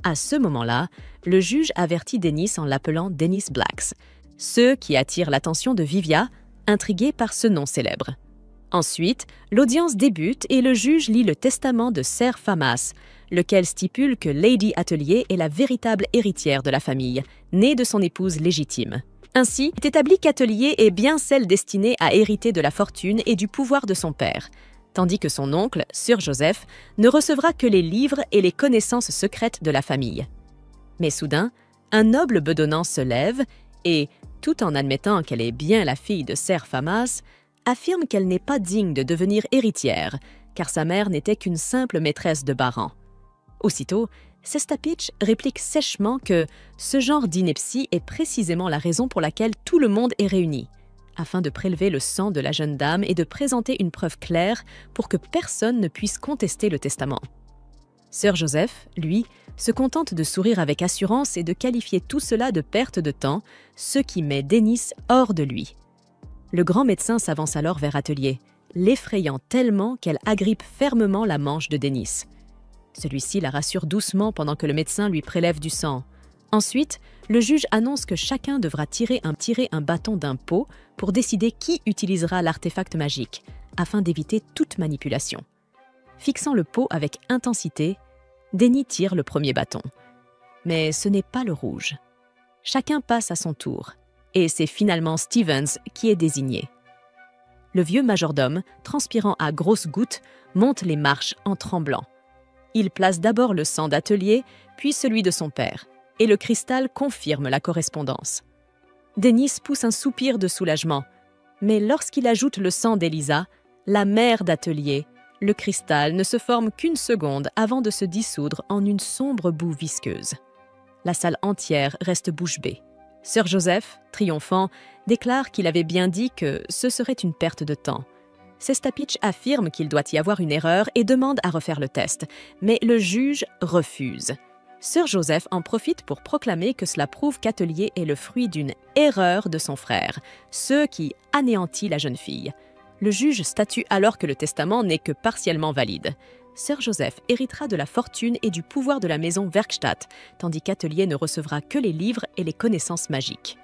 À ce moment-là, le juge avertit Dennis en l'appelant Dennis Blacks, ce qui attire l'attention de Vivia, intriguée par ce nom célèbre. Ensuite, l'audience débute et le juge lit le testament de Ser Famas, lequel stipule que Lady Atelier est la véritable héritière de la famille, née de son épouse légitime. Ainsi, est établi qu'Atelier est bien celle destinée à hériter de la fortune et du pouvoir de son père, tandis que son oncle, Sir Joseph, ne recevra que les livres et les connaissances secrètes de la famille. Mais soudain, un noble bedonnant se lève et, tout en admettant qu'elle est bien la fille de Ser Famas, affirme qu'elle n'est pas digne de devenir héritière, car sa mère n'était qu'une simple maîtresse de Baran. Aussitôt, Cestapitch réplique sèchement que ce genre d'ineptie est précisément la raison pour laquelle tout le monde est réuni, afin de prélever le sang de la jeune dame et de présenter une preuve claire pour que personne ne puisse contester le testament. Sir Joseph, lui, se contente de sourire avec assurance et de qualifier tout cela de perte de temps, ce qui met Dennis hors de lui. Le grand médecin s'avance alors vers Atelier, l'effrayant tellement qu'elle agrippe fermement la manche de Dennis. Celui-ci la rassure doucement pendant que le médecin lui prélève du sang. Ensuite, le juge annonce que chacun devra tirer un bâton d'un pot pour décider qui utilisera l'artefact magique, afin d'éviter toute manipulation. Fixant le pot avec intensité, Denny tire le premier bâton. Mais ce n'est pas le rouge. Chacun passe à son tour, et c'est finalement Stevens qui est désigné. Le vieux majordome, transpirant à grosses gouttes, monte les marches en tremblant. Il place d'abord le sang d'Atelier, puis celui de son père, et le cristal confirme la correspondance. Dennis pousse un soupir de soulagement, mais lorsqu'il ajoute le sang d'Elisa, la mère d'Atelier, le cristal ne se forme qu'une seconde avant de se dissoudre en une sombre boue visqueuse. La salle entière reste bouche bée. Sir Joseph, triomphant, déclare qu'il avait bien dit que ce serait une perte de temps. Cestapitch affirme qu'il doit y avoir une erreur et demande à refaire le test, mais le juge refuse. Sir Joseph en profite pour proclamer que cela prouve qu'Atelier est le fruit d'une erreur de son frère, ce qui anéantit la jeune fille. Le juge statue alors que le testament n'est que partiellement valide. Sir Joseph héritera de la fortune et du pouvoir de la maison Werkstatt, tandis qu'Atelier ne recevra que les livres et les connaissances magiques.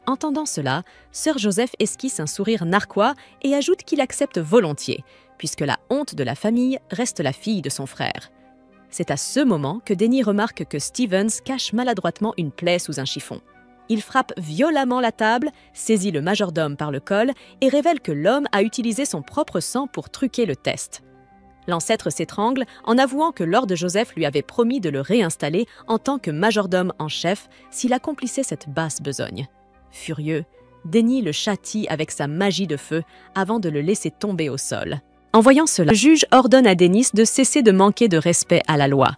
Entendant cela, Sir Joseph esquisse un sourire narquois et ajoute qu'il accepte volontiers, puisque la honte de la famille reste la fille de son frère. C'est à ce moment que Denny remarque que Stevens cache maladroitement une plaie sous un chiffon. Il frappe violemment la table, saisit le majordome par le col et révèle que l'homme a utilisé son propre sang pour truquer le test. L'ancêtre s'étrangle en avouant que Lord Joseph lui avait promis de le réinstaller en tant que majordome en chef s'il accomplissait cette basse besogne. Furieux, Denny le châtie avec sa magie de feu avant de le laisser tomber au sol. En voyant cela, le juge ordonne à Dennis de cesser de manquer de respect à la loi.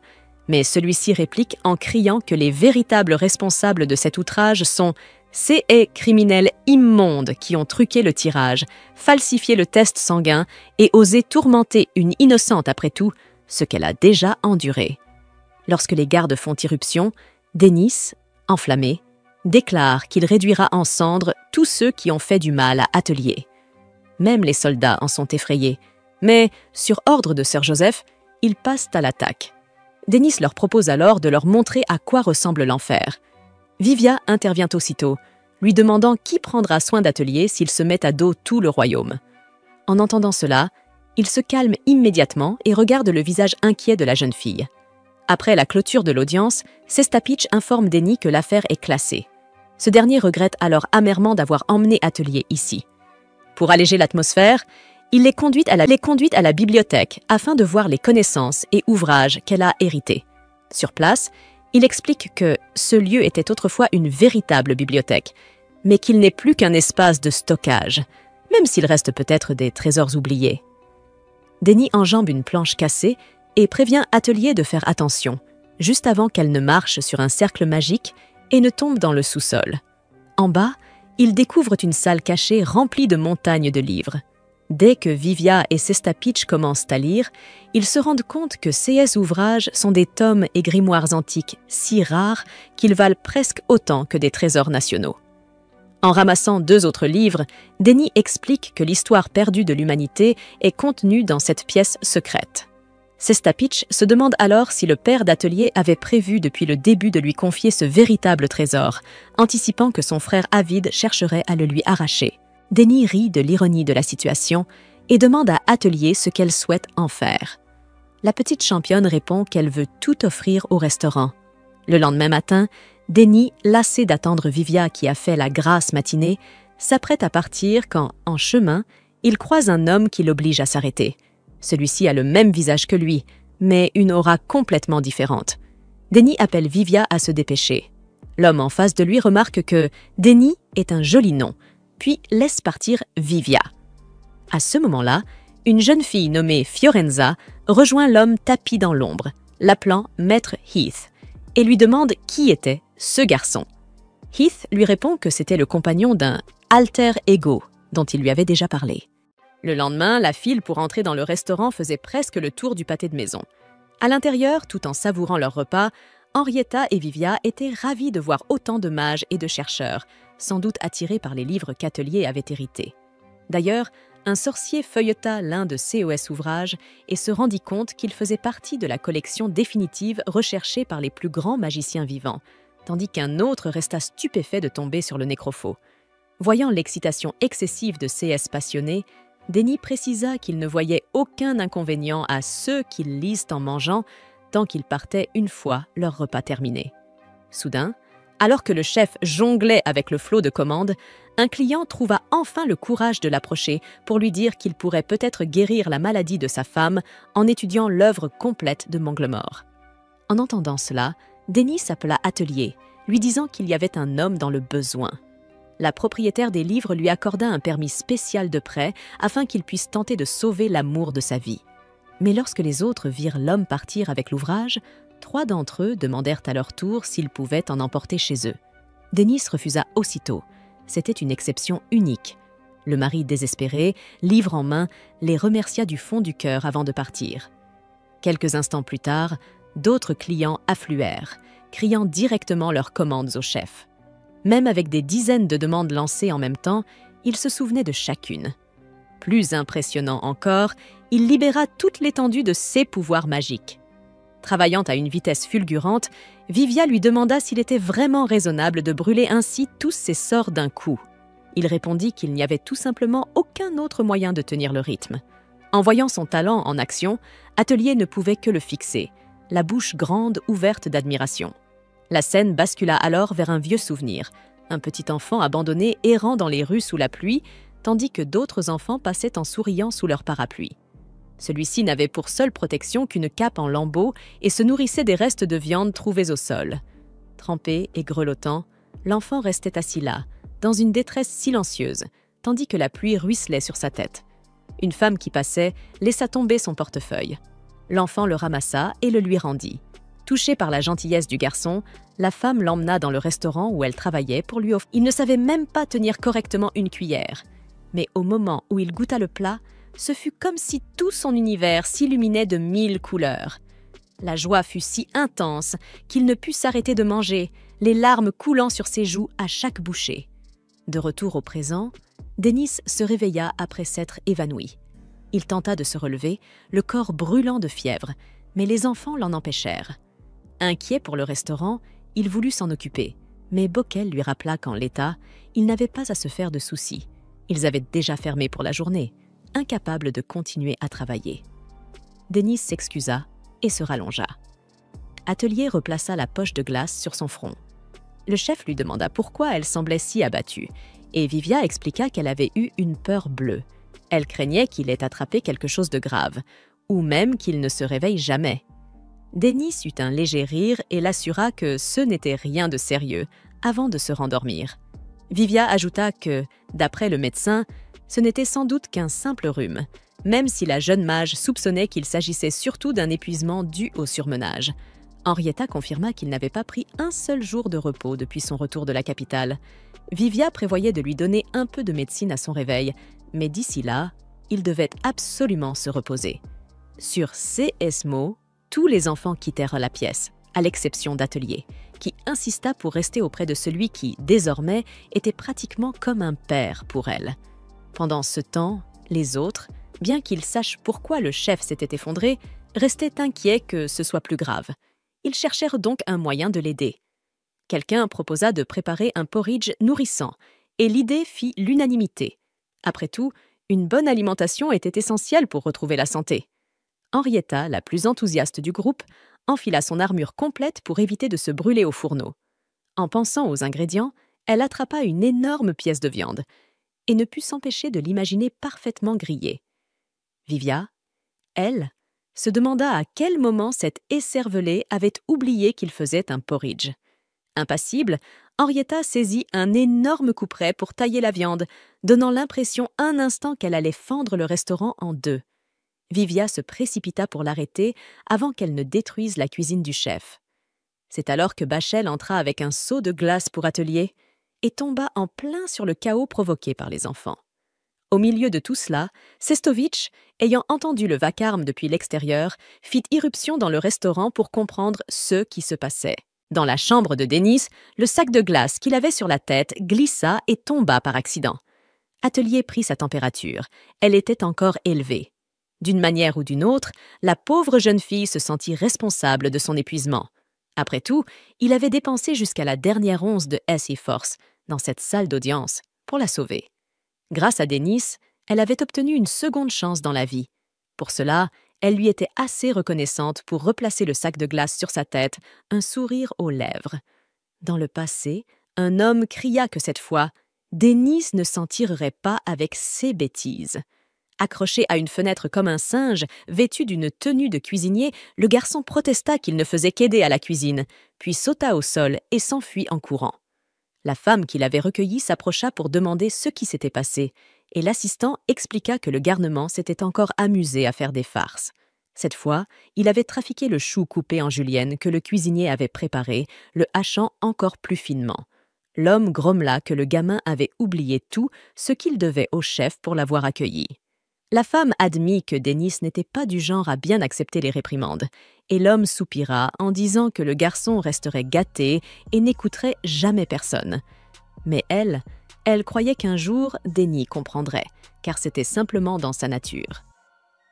Mais celui-ci réplique en criant que les véritables responsables de cet outrage sont ces criminels immondes qui ont truqué le tirage, falsifié le test sanguin et osé tourmenter une innocente après tout, ce qu'elle a déjà enduré. Lorsque les gardes font irruption, Dennis, enflammé, déclare qu'il réduira en cendres tous ceux qui ont fait du mal à Atelier. Même les soldats en sont effrayés, mais, sur ordre de Sir Joseph, ils passent à l'attaque. Dennis leur propose alors de leur montrer à quoi ressemble l'enfer. Vivia intervient aussitôt, lui demandant qui prendra soin d'Atelier s'il se met à dos tout le royaume. En entendant cela, il se calme immédiatement et regarde le visage inquiet de la jeune fille. Après la clôture de l'audience, Cestapitch informe Denny que l'affaire est classée. Ce dernier regrette alors amèrement d'avoir emmené Atelier ici. Pour alléger l'atmosphère, il les conduit à la bibliothèque afin de voir les connaissances et ouvrages qu'elle a hérités. Sur place, il explique que ce lieu était autrefois une véritable bibliothèque, mais qu'il n'est plus qu'un espace de stockage, même s'il reste peut-être des trésors oubliés. Denny enjambe une planche cassée et prévient Atelier de faire attention, juste avant qu'elle ne marche sur un cercle magique et ne tombe dans le sous-sol. En bas, ils découvrent une salle cachée remplie de montagnes de livres. Dès que Vivia et Cestapitch commencent à lire, ils se rendent compte que ces ouvrages sont des tomes et grimoires antiques si rares qu'ils valent presque autant que des trésors nationaux. En ramassant 2 autres livres, Denny explique que l'histoire perdue de l'humanité est contenue dans cette pièce secrète. Cestapitch se demande alors si le père d'Atelier avait prévu depuis le début de lui confier ce véritable trésor, anticipant que son frère avide chercherait à le lui arracher. Denny rit de l'ironie de la situation et demande à Atelier ce qu'elle souhaite en faire. La petite championne répond qu'elle veut tout offrir au restaurant. Le lendemain matin, Denny, lassé d'attendre Vivia qui a fait la grasse matinée, s'apprête à partir quand, en chemin, il croise un homme qui l'oblige à s'arrêter. Celui-ci a le même visage que lui, mais une aura complètement différente. Denny appelle Vivia à se dépêcher. L'homme en face de lui remarque que Denny est un joli nom, puis laisse partir Vivia. À ce moment-là, une jeune fille nommée Fiorenza rejoint l'homme tapi dans l'ombre, l'appelant Maître Heath, et lui demande qui était ce garçon. Heath lui répond que c'était le compagnon d'un alter ego dont il lui avait déjà parlé. Le lendemain, la file pour entrer dans le restaurant faisait presque le tour du pâté de maison. À l'intérieur, tout en savourant leur repas, Henrietta et Vivia étaient ravies de voir autant de mages et de chercheurs, sans doute attirés par les livres qu'Atelier avait hérités. D'ailleurs, un sorcier feuilleta l'un de ces ouvrages et se rendit compte qu'il faisait partie de la collection définitive recherchée par les plus grands magiciens vivants, tandis qu'un autre resta stupéfait de tomber sur le nécrophobe. Voyant l'excitation excessive de CS passionnés, Denny précisa qu'il ne voyait aucun inconvénient à ceux qui lisent en mangeant tant qu'ils partaient une fois leur repas terminé. Soudain, alors que le chef jonglait avec le flot de commandes, un client trouva enfin le courage de l'approcher pour lui dire qu'il pourrait peut-être guérir la maladie de sa femme en étudiant l'œuvre complète de Manglemore. En entendant cela, Denny s'appela Atelier, lui disant qu'il y avait un homme dans le besoin. La propriétaire des livres lui accorda un permis spécial de prêt afin qu'il puisse tenter de sauver l'amour de sa vie. Mais lorsque les autres virent l'homme partir avec l'ouvrage, 3 d'entre eux demandèrent à leur tour s'ils pouvaient en emporter chez eux. Dennis refusa aussitôt. C'était une exception unique. Le mari désespéré, livre en main, les remercia du fond du cœur avant de partir. Quelques instants plus tard, d'autres clients affluèrent, criant directement leurs commandes au chef. Même avec des dizaines de demandes lancées en même temps, il se souvenait de chacune. Plus impressionnant encore, il libéra toute l'étendue de ses pouvoirs magiques. Travaillant à une vitesse fulgurante, Vivia lui demanda s'il était vraiment raisonnable de brûler ainsi tous ses sorts d'un coup. Il répondit qu'il n'y avait tout simplement aucun autre moyen de tenir le rythme. En voyant son talent en action, Atelier ne pouvait que le fixer, la bouche grande ouverte d'admiration. La scène bascula alors vers un vieux souvenir, un petit enfant abandonné errant dans les rues sous la pluie, tandis que d'autres enfants passaient en souriant sous leur parapluie. Celui-ci n'avait pour seule protection qu'une cape en lambeaux et se nourrissait des restes de viande trouvés au sol. Trempé et grelottant, l'enfant restait assis là, dans une détresse silencieuse, tandis que la pluie ruisselait sur sa tête. Une femme qui passait laissa tomber son portefeuille. L'enfant le ramassa et le lui rendit. Touchée par la gentillesse du garçon, la femme l'emmena dans le restaurant où elle travaillait pour lui offrir. Il ne savait même pas tenir correctement une cuillère. Mais au moment où il goûta le plat, ce fut comme si tout son univers s'illuminait de 1000 couleurs. La joie fut si intense qu'il ne put s'arrêter de manger, les larmes coulant sur ses joues à chaque bouchée. De retour au présent, Denis se réveilla après s'être évanoui. Il tenta de se relever, le corps brûlant de fièvre, mais les enfants l'en empêchèrent. Inquiet pour le restaurant, il voulut s'en occuper, mais Bockel lui rappela qu'en l'état, il n'avait pas à se faire de soucis. Ils avaient déjà fermé pour la journée, incapables de continuer à travailler. Denis s'excusa et se rallongea. Atelier replaça la poche de glace sur son front. Le chef lui demanda pourquoi elle semblait si abattue, et Vivia expliqua qu'elle avait eu une peur bleue. Elle craignait qu'il ait attrapé quelque chose de grave, ou même qu'il ne se réveille jamais. Denis eut un léger rire et l'assura que ce n'était rien de sérieux, avant de se rendormir. Vivia ajouta que, d'après le médecin, ce n'était sans doute qu'un simple rhume, même si la jeune mage soupçonnait qu'il s'agissait surtout d'un épuisement dû au surmenage. Henrietta confirma qu'il n'avait pas pris un seul jour de repos depuis son retour de la capitale. Vivia prévoyait de lui donner un peu de médecine à son réveil, mais d'ici là, il devait absolument se reposer. Sur ces mots, tous les enfants quittèrent la pièce, à l'exception d'Atelier, qui insista pour rester auprès de celui qui, désormais, était pratiquement comme un père pour elle. Pendant ce temps, les autres, bien qu'ils sachent pourquoi le chef s'était effondré, restaient inquiets que ce soit plus grave. Ils cherchèrent donc un moyen de l'aider. Quelqu'un proposa de préparer un porridge nourrissant, et l'idée fit l'unanimité. Après tout, une bonne alimentation était essentielle pour retrouver la santé. Henrietta, la plus enthousiaste du groupe, enfila son armure complète pour éviter de se brûler au fourneau. En pensant aux ingrédients, elle attrapa une énorme pièce de viande et ne put s'empêcher de l'imaginer parfaitement grillée. Vivia, elle, se demanda à quel moment cet écervelé avait oublié qu'il faisait un porridge. Impassible, Henrietta saisit un énorme couperet pour tailler la viande, donnant l'impression un instant qu'elle allait fendre le restaurant en deux. Vivia se précipita pour l'arrêter avant qu'elle ne détruise la cuisine du chef. C'est alors que Bachel entra avec un seau de glace pour Atelier et tomba en plein sur le chaos provoqué par les enfants. Au milieu de tout cela, Sestovitch, ayant entendu le vacarme depuis l'extérieur, fit irruption dans le restaurant pour comprendre ce qui se passait. Dans la chambre de Denis, le sac de glace qu'il avait sur la tête glissa et tomba par accident. Atelier prit sa température. Elle était encore élevée. D'une manière ou d'une autre, la pauvre jeune fille se sentit responsable de son épuisement. Après tout, il avait dépensé jusqu'à la dernière once de S et force dans cette salle d'audience pour la sauver. Grâce à Denis, elle avait obtenu une seconde chance dans la vie. Pour cela, elle lui était assez reconnaissante pour replacer le sac de glace sur sa tête, un sourire aux lèvres. Dans le passé, un homme cria que cette fois, Denis ne s'en tirerait pas avec ses bêtises. Accroché à une fenêtre comme un singe, vêtu d'une tenue de cuisinier, le garçon protesta qu'il ne faisait qu'aider à la cuisine, puis sauta au sol et s'enfuit en courant. La femme qui l'avait recueilli s'approcha pour demander ce qui s'était passé, et l'assistant expliqua que le garnement s'était encore amusé à faire des farces. Cette fois, il avait trafiqué le chou coupé en julienne que le cuisinier avait préparé, le hachant encore plus finement. L'homme grommela que le gamin avait oublié tout ce qu'il devait au chef pour l'avoir accueilli. La femme admit que Denis n'était pas du genre à bien accepter les réprimandes, et l'homme soupira en disant que le garçon resterait gâté et n'écouterait jamais personne. Mais elle Elle croyait qu'un jour, Denny comprendrait, car c'était simplement dans sa nature.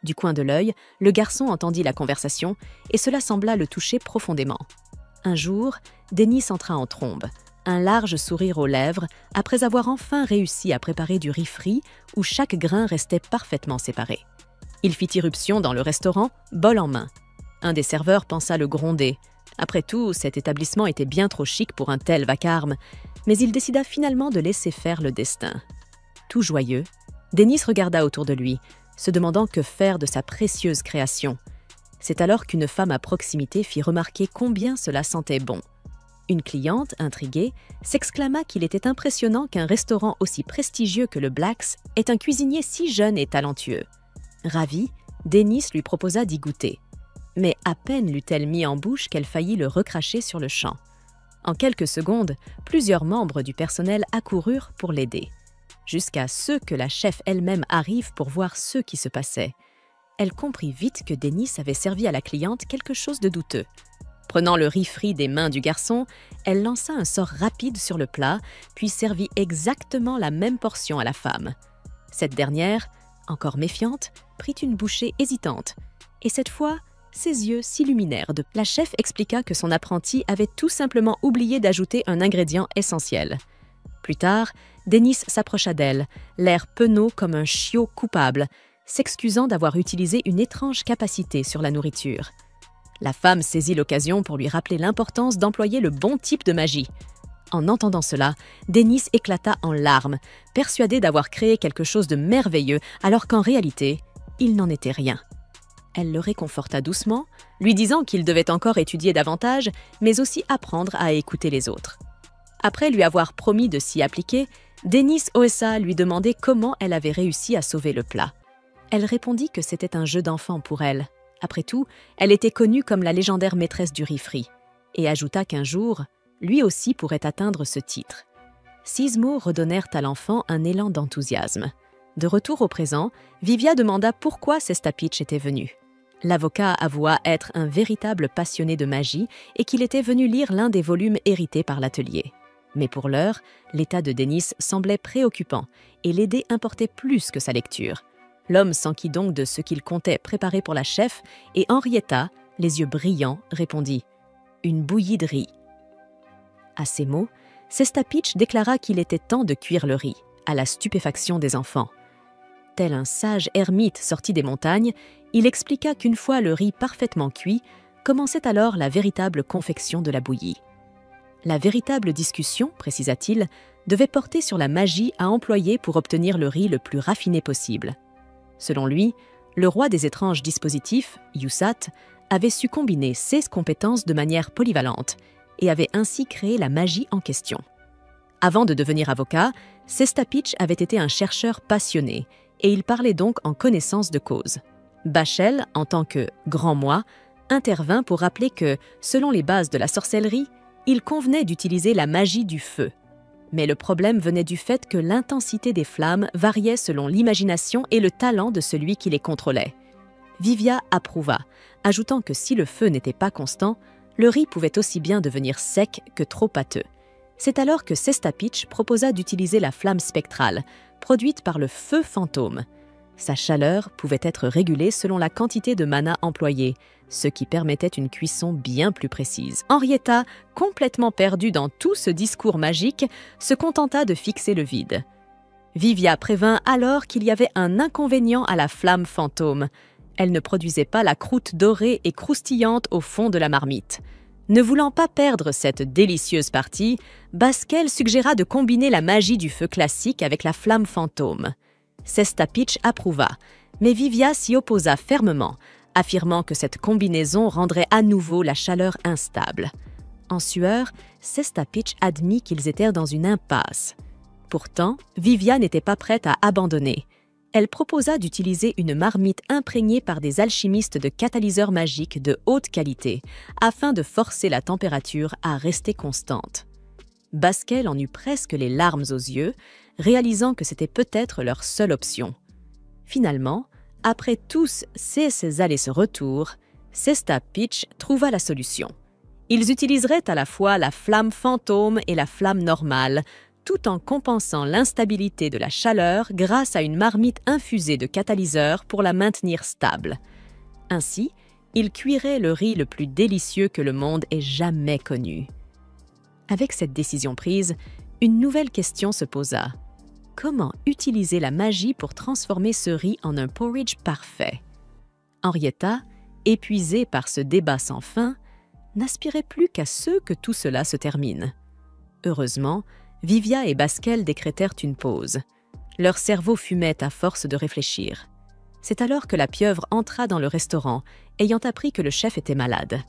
Du coin de l'œil, le garçon entendit la conversation et cela sembla le toucher profondément. Un jour, Denny s'entra en trombe, un large sourire aux lèvres, après avoir enfin réussi à préparer du riz frit où chaque grain restait parfaitement séparé. Il fit irruption dans le restaurant, bol en main. Un des serveurs pensa le gronder. Après tout, cet établissement était bien trop chic pour un tel vacarme, mais il décida finalement de laisser faire le destin. Tout joyeux, Dennis regarda autour de lui, se demandant que faire de sa précieuse création. C'est alors qu'une femme à proximité fit remarquer combien cela sentait bon. Une cliente, intriguée, s'exclama qu'il était impressionnant qu'un restaurant aussi prestigieux que le Black's ait un cuisinier si jeune et talentueux. Ravie, Dennis lui proposa d'y goûter. Mais à peine l'eut-elle mis en bouche qu'elle faillit le recracher sur le champ. En quelques secondes, plusieurs membres du personnel accoururent pour l'aider, jusqu'à ce que la chef elle-même arrive pour voir ce qui se passait. Elle comprit vite que Dennis avait servi à la cliente quelque chose de douteux. Prenant le riz frit des mains du garçon, elle lança un sort rapide sur le plat, puis servit exactement la même portion à la femme. Cette dernière, encore méfiante, prit une bouchée hésitante, et cette fois, ses yeux s'illuminèrent. La chef expliqua que son apprenti avait tout simplement oublié d'ajouter un ingrédient essentiel. Plus tard, Dennis s'approcha d'elle, l'air penaud comme un chiot coupable, s'excusant d'avoir utilisé une étrange capacité sur la nourriture. La femme saisit l'occasion pour lui rappeler l'importance d'employer le bon type de magie. En entendant cela, Dennis éclata en larmes, persuadé d'avoir créé quelque chose de merveilleux, alors qu'en réalité, il n'en était rien. Elle le réconforta doucement, lui disant qu'il devait encore étudier davantage, mais aussi apprendre à écouter les autres. Après lui avoir promis de s'y appliquer, Dennis osa lui demander comment elle avait réussi à sauver le plat. Elle répondit que c'était un jeu d'enfant pour elle. Après tout, elle était connue comme la légendaire maîtresse du riz frit, et ajouta qu'un jour, lui aussi pourrait atteindre ce titre. 6 mots redonnèrent à l'enfant un élan d'enthousiasme. De retour au présent, Vivia demanda pourquoi Cestapitch était venu. L'avocat avoua être un véritable passionné de magie et qu'il était venu lire l'un des volumes hérités par l'atelier. Mais pour l'heure, l'état de Dennis semblait préoccupant et l'aider importait plus que sa lecture. L'homme s'enquit donc de ce qu'il comptait préparer pour la chef et Henrietta, les yeux brillants, répondit « Une bouillie de riz ». À ces mots, Cestapitch déclara qu'il était temps de cuire le riz, à la stupéfaction des enfants. Tel un sage ermite sorti des montagnes, il expliqua qu'une fois le riz parfaitement cuit, commençait alors la véritable confection de la bouillie. La véritable discussion, précisa-t-il, devait porter sur la magie à employer pour obtenir le riz le plus raffiné possible. Selon lui, le roi des étranges dispositifs, Yusat, avait su combiner ses compétences de manière polyvalente et avait ainsi créé la magie en question. Avant de devenir avocat, Cestapitch avait été un chercheur passionné et il parlait donc en connaissance de cause. Bachel, en tant que « grand-moi », intervint pour rappeler que, selon les bases de la sorcellerie, il convenait d'utiliser la magie du feu. Mais le problème venait du fait que l'intensité des flammes variait selon l'imagination et le talent de celui qui les contrôlait. Vivia approuva, ajoutant que si le feu n'était pas constant, le riz pouvait aussi bien devenir sec que trop pâteux. C'est alors que Cestapitch proposa d'utiliser la flamme spectrale, produite par le feu fantôme. Sa chaleur pouvait être régulée selon la quantité de mana employée, ce qui permettait une cuisson bien plus précise. Henrietta, complètement perdue dans tout ce discours magique, se contenta de fixer le vide. Vivia prévint alors qu'il y avait un inconvénient à la flamme fantôme. Elle ne produisait pas la croûte dorée et croustillante au fond de la marmite. Ne voulant pas perdre cette délicieuse partie, Baskel suggéra de combiner la magie du feu classique avec la flamme fantôme. Cestapitch approuva, mais Vivia s'y opposa fermement, affirmant que cette combinaison rendrait à nouveau la chaleur instable. En sueur, Cestapitch admit qu'ils étaient dans une impasse. Pourtant, Vivia n'était pas prête à abandonner. Elle proposa d'utiliser une marmite imprégnée par des alchimistes de catalyseurs magiques de haute qualité, afin de forcer la température à rester constante. Baskel en eut presque les larmes aux yeux, réalisant que c'était peut-être leur seule option. Finalement, après tous ces allers et retours, Cestapitch trouva la solution. Ils utiliseraient à la fois la flamme fantôme et la flamme normale, tout en compensant l'instabilité de la chaleur grâce à une marmite infusée de catalyseur pour la maintenir stable. Ainsi, il cuirait le riz le plus délicieux que le monde ait jamais connu. Avec cette décision prise, une nouvelle question se posa. Comment utiliser la magie pour transformer ce riz en un porridge parfait? Henrietta, épuisée par ce débat sans fin, n'aspirait plus qu'à ce que tout cela se termine. Heureusement, Vivia et Baskel décrétèrent une pause. Leur cerveau fumait à force de réfléchir. C'est alors que la pieuvre entra dans le restaurant, ayant appris que le chef était malade.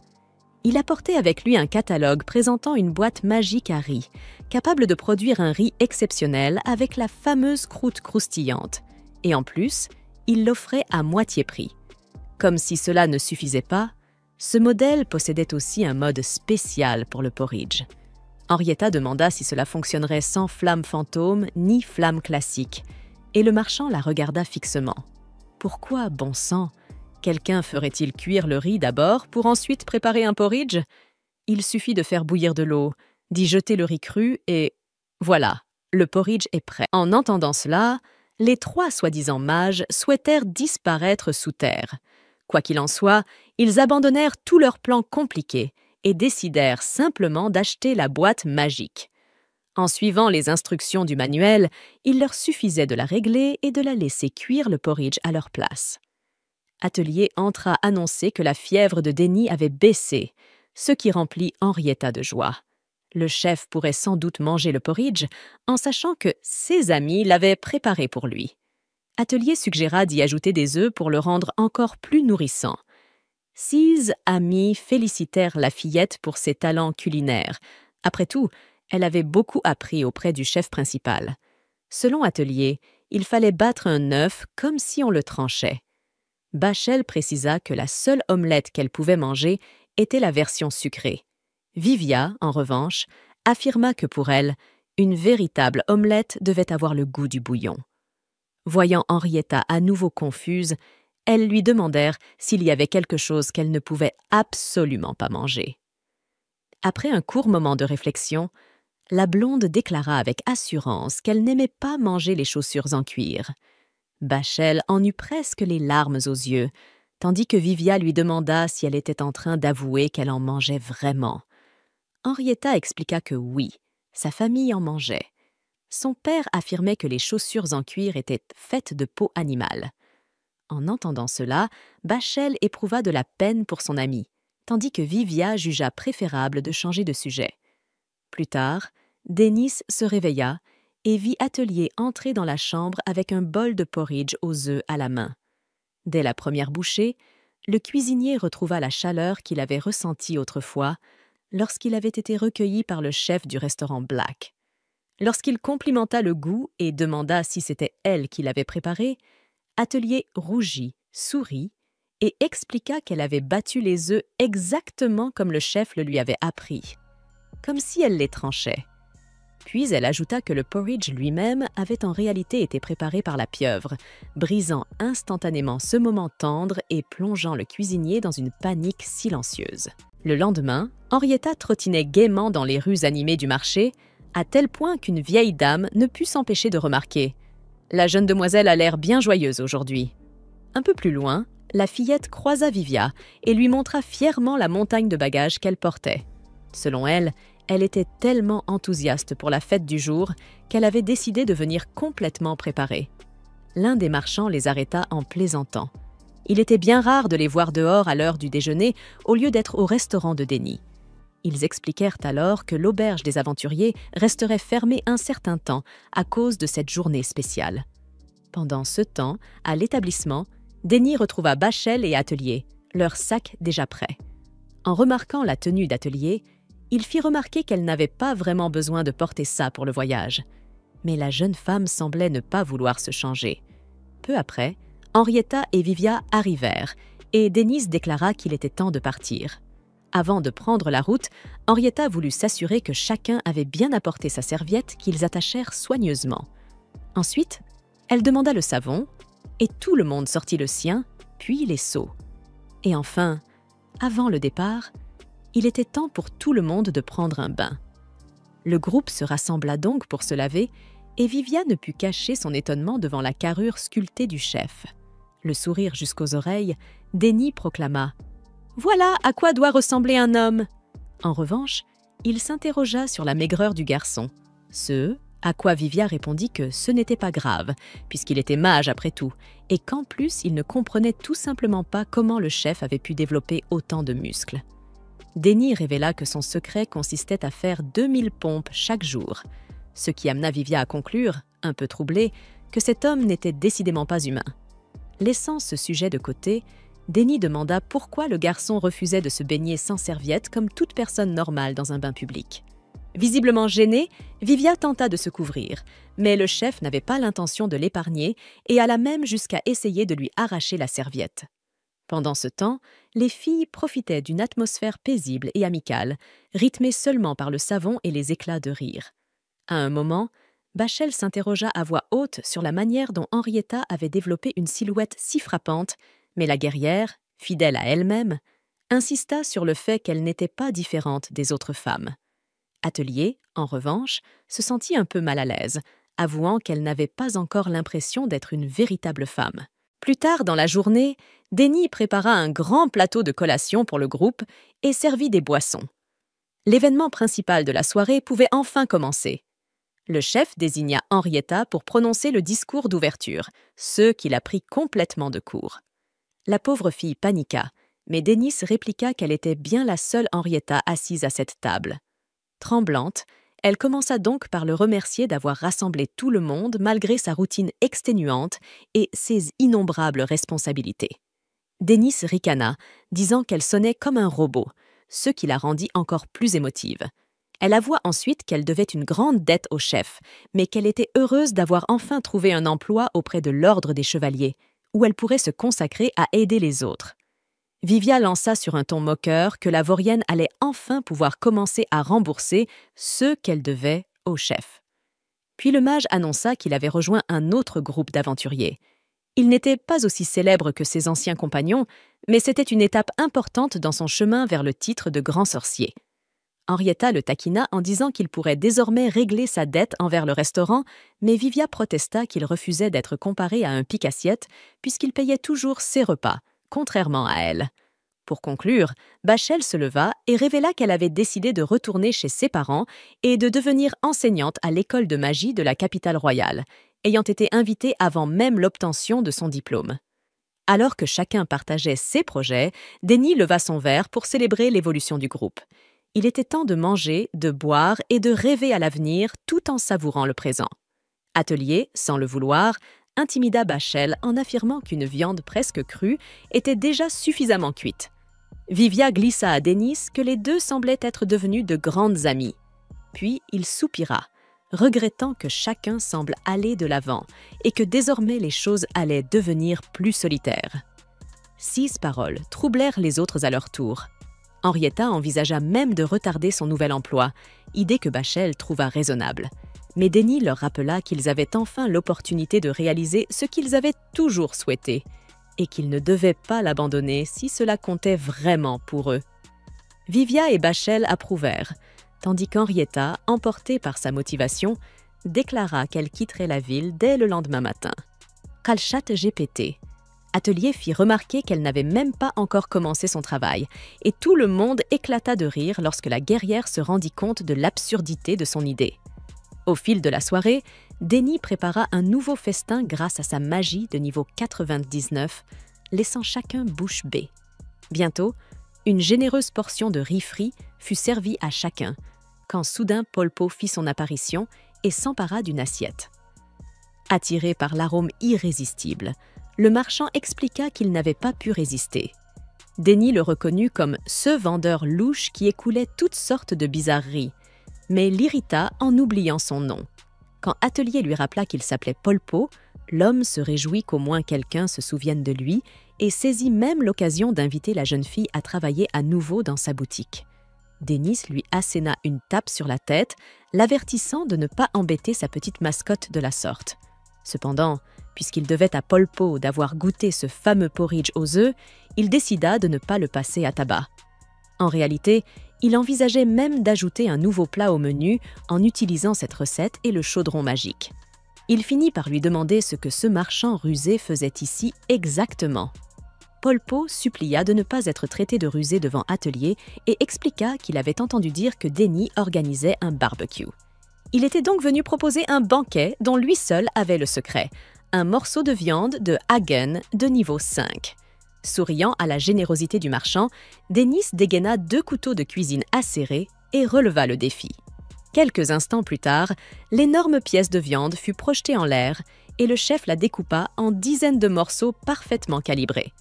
Il apportait avec lui un catalogue présentant une boîte magique à riz, capable de produire un riz exceptionnel avec la fameuse croûte croustillante. Et en plus, il l'offrait à moitié prix. Comme si cela ne suffisait pas, ce modèle possédait aussi un mode spécial pour le porridge. Henrietta demanda si cela fonctionnerait sans flamme fantôme ni flamme classique, et le marchand la regarda fixement. Pourquoi, bon sang, quelqu'un ferait-il cuire le riz d'abord pour ensuite préparer un porridge? Il suffit de faire bouillir de l'eau, d'y jeter le riz cru et voilà, le porridge est prêt. En entendant cela, les 3 soi-disant mages souhaitèrent disparaître sous terre. Quoi qu'il en soit, ils abandonnèrent tous leurs plans compliqués et décidèrent simplement d'acheter la boîte magique. En suivant les instructions du manuel, il leur suffisait de la régler et de la laisser cuire le porridge à leur place. Atelier entra annoncer que la fièvre de Denny avait baissé, ce qui remplit Henrietta de joie. Le chef pourrait sans doute manger le porridge en sachant que ses amis l'avaient préparé pour lui. Atelier suggéra d'y ajouter des œufs pour le rendre encore plus nourrissant. 6 amis félicitèrent la fillette pour ses talents culinaires. Après tout, elle avait beaucoup appris auprès du chef principal. Selon Atelier, il fallait battre un œuf comme si on le tranchait. Bachel précisa que la seule omelette qu'elle pouvait manger était la version sucrée. Vivia, en revanche, affirma que pour elle, une véritable omelette devait avoir le goût du bouillon. Voyant Henrietta à nouveau confuse, elles lui demandèrent s'il y avait quelque chose qu'elle ne pouvait absolument pas manger. Après un court moment de réflexion, la blonde déclara avec assurance qu'elle n'aimait pas manger les chaussures en cuir. Bachel en eut presque les larmes aux yeux, tandis que Vivia lui demanda si elle était en train d'avouer qu'elle en mangeait vraiment. Henrietta expliqua que oui, sa famille en mangeait. Son père affirmait que les chaussures en cuir étaient faites de peau animale. En entendant cela, Bachel éprouva de la peine pour son amie, tandis que Vivia jugea préférable de changer de sujet. Plus tard, Denis se réveilla et vit Atelier entrer dans la chambre avec un bol de porridge aux œufs à la main. Dès la première bouchée, le cuisinier retrouva la chaleur qu'il avait ressentie autrefois lorsqu'il avait été recueilli par le chef du restaurant Black. Lorsqu'il complimenta le goût et demanda si c'était elle qui l'avait préparé, Atelier rougit, sourit et expliqua qu'elle avait battu les œufs exactement comme le chef le lui avait appris, comme si elle les tranchait. Puis elle ajouta que le porridge lui-même avait en réalité été préparé par la pieuvre, brisant instantanément ce moment tendre et plongeant le cuisinier dans une panique silencieuse. Le lendemain, Henrietta trottinait gaiement dans les rues animées du marché, à tel point qu'une vieille dame ne put s'empêcher de remarquer « La jeune demoiselle a l'air bien joyeuse aujourd'hui ». Un peu plus loin, la fillette croisa Vivia et lui montra fièrement la montagne de bagages qu'elle portait. Selon elle, elle était tellement enthousiaste pour la fête du jour qu'elle avait décidé de venir complètement préparée. L'un des marchands les arrêta en plaisantant. Il était bien rare de les voir dehors à l'heure du déjeuner au lieu d'être au restaurant de Denny. Ils expliquèrent alors que l'auberge des aventuriers resterait fermée un certain temps à cause de cette journée spéciale. Pendant ce temps, à l'établissement, Denny retrouva Bachel et Atelier, leurs sacs déjà prêts. En remarquant la tenue d'Atelier, il fit remarquer qu'elle n'avait pas vraiment besoin de porter ça pour le voyage. Mais la jeune femme semblait ne pas vouloir se changer. Peu après, Henrietta et Vivia arrivèrent et Denis déclara qu'il était temps de partir. Avant de prendre la route, Henrietta voulut s'assurer que chacun avait bien apporté sa serviette qu'ils attachèrent soigneusement. Ensuite, elle demanda le savon et tout le monde sortit le sien, puis les seaux. Et enfin, avant le départ, il était temps pour tout le monde de prendre un bain. Le groupe se rassembla donc pour se laver et Vivia ne put cacher son étonnement devant la carrure sculptée du chef. Le sourire jusqu'aux oreilles, Denny proclama « Voilà à quoi doit ressembler un homme !» En revanche, il s'interrogea sur la maigreur du garçon. À quoi Vivia répondit que ce n'était pas grave, puisqu'il était mage après tout, et qu'en plus il ne comprenait tout simplement pas comment le chef avait pu développer autant de muscles. Denny révéla que son secret consistait à faire 2000 pompes chaque jour, ce qui amena Vivia à conclure, un peu troublée, que cet homme n'était décidément pas humain. Laissant ce sujet de côté, Denny demanda pourquoi le garçon refusait de se baigner sans serviette comme toute personne normale dans un bain public. Visiblement gênée, Vivia tenta de se couvrir, mais le chef n'avait pas l'intention de l'épargner et alla même jusqu'à essayer de lui arracher la serviette. Pendant ce temps, les filles profitaient d'une atmosphère paisible et amicale, rythmée seulement par le savon et les éclats de rire. À un moment, Bachel s'interrogea à voix haute sur la manière dont Henrietta avait développé une silhouette si frappante, mais la guerrière, fidèle à elle-même, insista sur le fait qu'elle n'était pas différente des autres femmes. Atelier, en revanche, se sentit un peu mal à l'aise, avouant qu'elle n'avait pas encore l'impression d'être une véritable femme. Plus tard dans la journée, Denny prépara un grand plateau de collation pour le groupe et servit des boissons. L'événement principal de la soirée pouvait enfin commencer. Le chef désigna Henrietta pour prononcer le discours d'ouverture, ce qui la prit complètement de court. La pauvre fille paniqua, mais Dennis répliqua qu'elle était bien la seule Henrietta assise à cette table. Tremblante, elle commença donc par le remercier d'avoir rassemblé tout le monde malgré sa routine exténuante et ses innombrables responsabilités. Dennis ricana, disant qu'elle sonnait comme un robot, ce qui la rendit encore plus émotive. Elle avoua ensuite qu'elle devait une grande dette au chef, mais qu'elle était heureuse d'avoir enfin trouvé un emploi auprès de l'Ordre des Chevaliers, où elle pourrait se consacrer à aider les autres. Vivia lança sur un ton moqueur que la vaurienne allait enfin pouvoir commencer à rembourser ce qu'elle devait au chef. Puis le mage annonça qu'il avait rejoint un autre groupe d'aventuriers. Il n'était pas aussi célèbre que ses anciens compagnons, mais c'était une étape importante dans son chemin vers le titre de grand sorcier. Henrietta le taquina en disant qu'il pourrait désormais régler sa dette envers le restaurant, mais Vivia protesta qu'il refusait d'être comparé à un pique-assiette puisqu'il payait toujours ses repas, contrairement à elle. Pour conclure, Bachel se leva et révéla qu'elle avait décidé de retourner chez ses parents et de devenir enseignante à l'école de magie de la capitale royale, ayant été invitée avant même l'obtention de son diplôme. Alors que chacun partageait ses projets, Denny leva son verre pour célébrer l'évolution du groupe. Il était temps de manger, de boire et de rêver à l'avenir tout en savourant le présent. Atelier, sans le vouloir, intimida Bachel en affirmant qu'une viande presque crue était déjà suffisamment cuite. Vivia glissa à Dennis que les deux semblaient être devenus de grandes amies. Puis il soupira, regrettant que chacun semble aller de l'avant et que désormais les choses allaient devenir plus solitaires. 6 paroles troublèrent les autres à leur tour. Henrietta envisagea même de retarder son nouvel emploi, idée que Bachel trouva raisonnable. Mais Denny leur rappela qu'ils avaient enfin l'opportunité de réaliser ce qu'ils avaient toujours souhaité, et qu'ils ne devaient pas l'abandonner si cela comptait vraiment pour eux. Vivia et Bachel approuvèrent, tandis qu'Henrietta, emportée par sa motivation, déclara qu'elle quitterait la ville dès le lendemain matin. Kalchat GPT. Atelier fit remarquer qu'elle n'avait même pas encore commencé son travail, et tout le monde éclata de rire lorsque la guerrière se rendit compte de l'absurdité de son idée. Au fil de la soirée, Denny prépara un nouveau festin grâce à sa magie de niveau 99, laissant chacun bouche bée. Bientôt, une généreuse portion de riz frit fut servie à chacun, quand soudain Polpo fit son apparition et s'empara d'une assiette. Attiré par l'arôme irrésistible, le marchand expliqua qu'il n'avait pas pu résister. Denny le reconnut comme ce vendeur louche qui écoulait toutes sortes de bizarreries, mais l'irrita en oubliant son nom. Quand Atelier lui rappela qu'il s'appelait Polpo, l'homme se réjouit qu'au moins quelqu'un se souvienne de lui et saisit même l'occasion d'inviter la jeune fille à travailler à nouveau dans sa boutique. Dennis lui asséna une tape sur la tête, l'avertissant de ne pas embêter sa petite mascotte de la sorte. Cependant, puisqu'il devait à Polpo d'avoir goûté ce fameux porridge aux œufs, il décida de ne pas le passer à tabac. En réalité, Il envisageait même d'ajouter un nouveau plat au menu en utilisant cette recette et le chaudron magique. Il finit par lui demander ce que ce marchand rusé faisait ici exactement. Paul Pot supplia de ne pas être traité de rusé devant Atelier et expliqua qu'il avait entendu dire que Denny organisait un barbecue. Il était donc venu proposer un banquet dont lui seul avait le secret, un morceau de viande de Hagen de niveau 5. Souriant à la générosité du marchand, Dennis dégaina 2 couteaux de cuisine acérés et releva le défi. Quelques instants plus tard, l'énorme pièce de viande fut projetée en l'air et le chef la découpa en dizaines de morceaux parfaitement calibrés.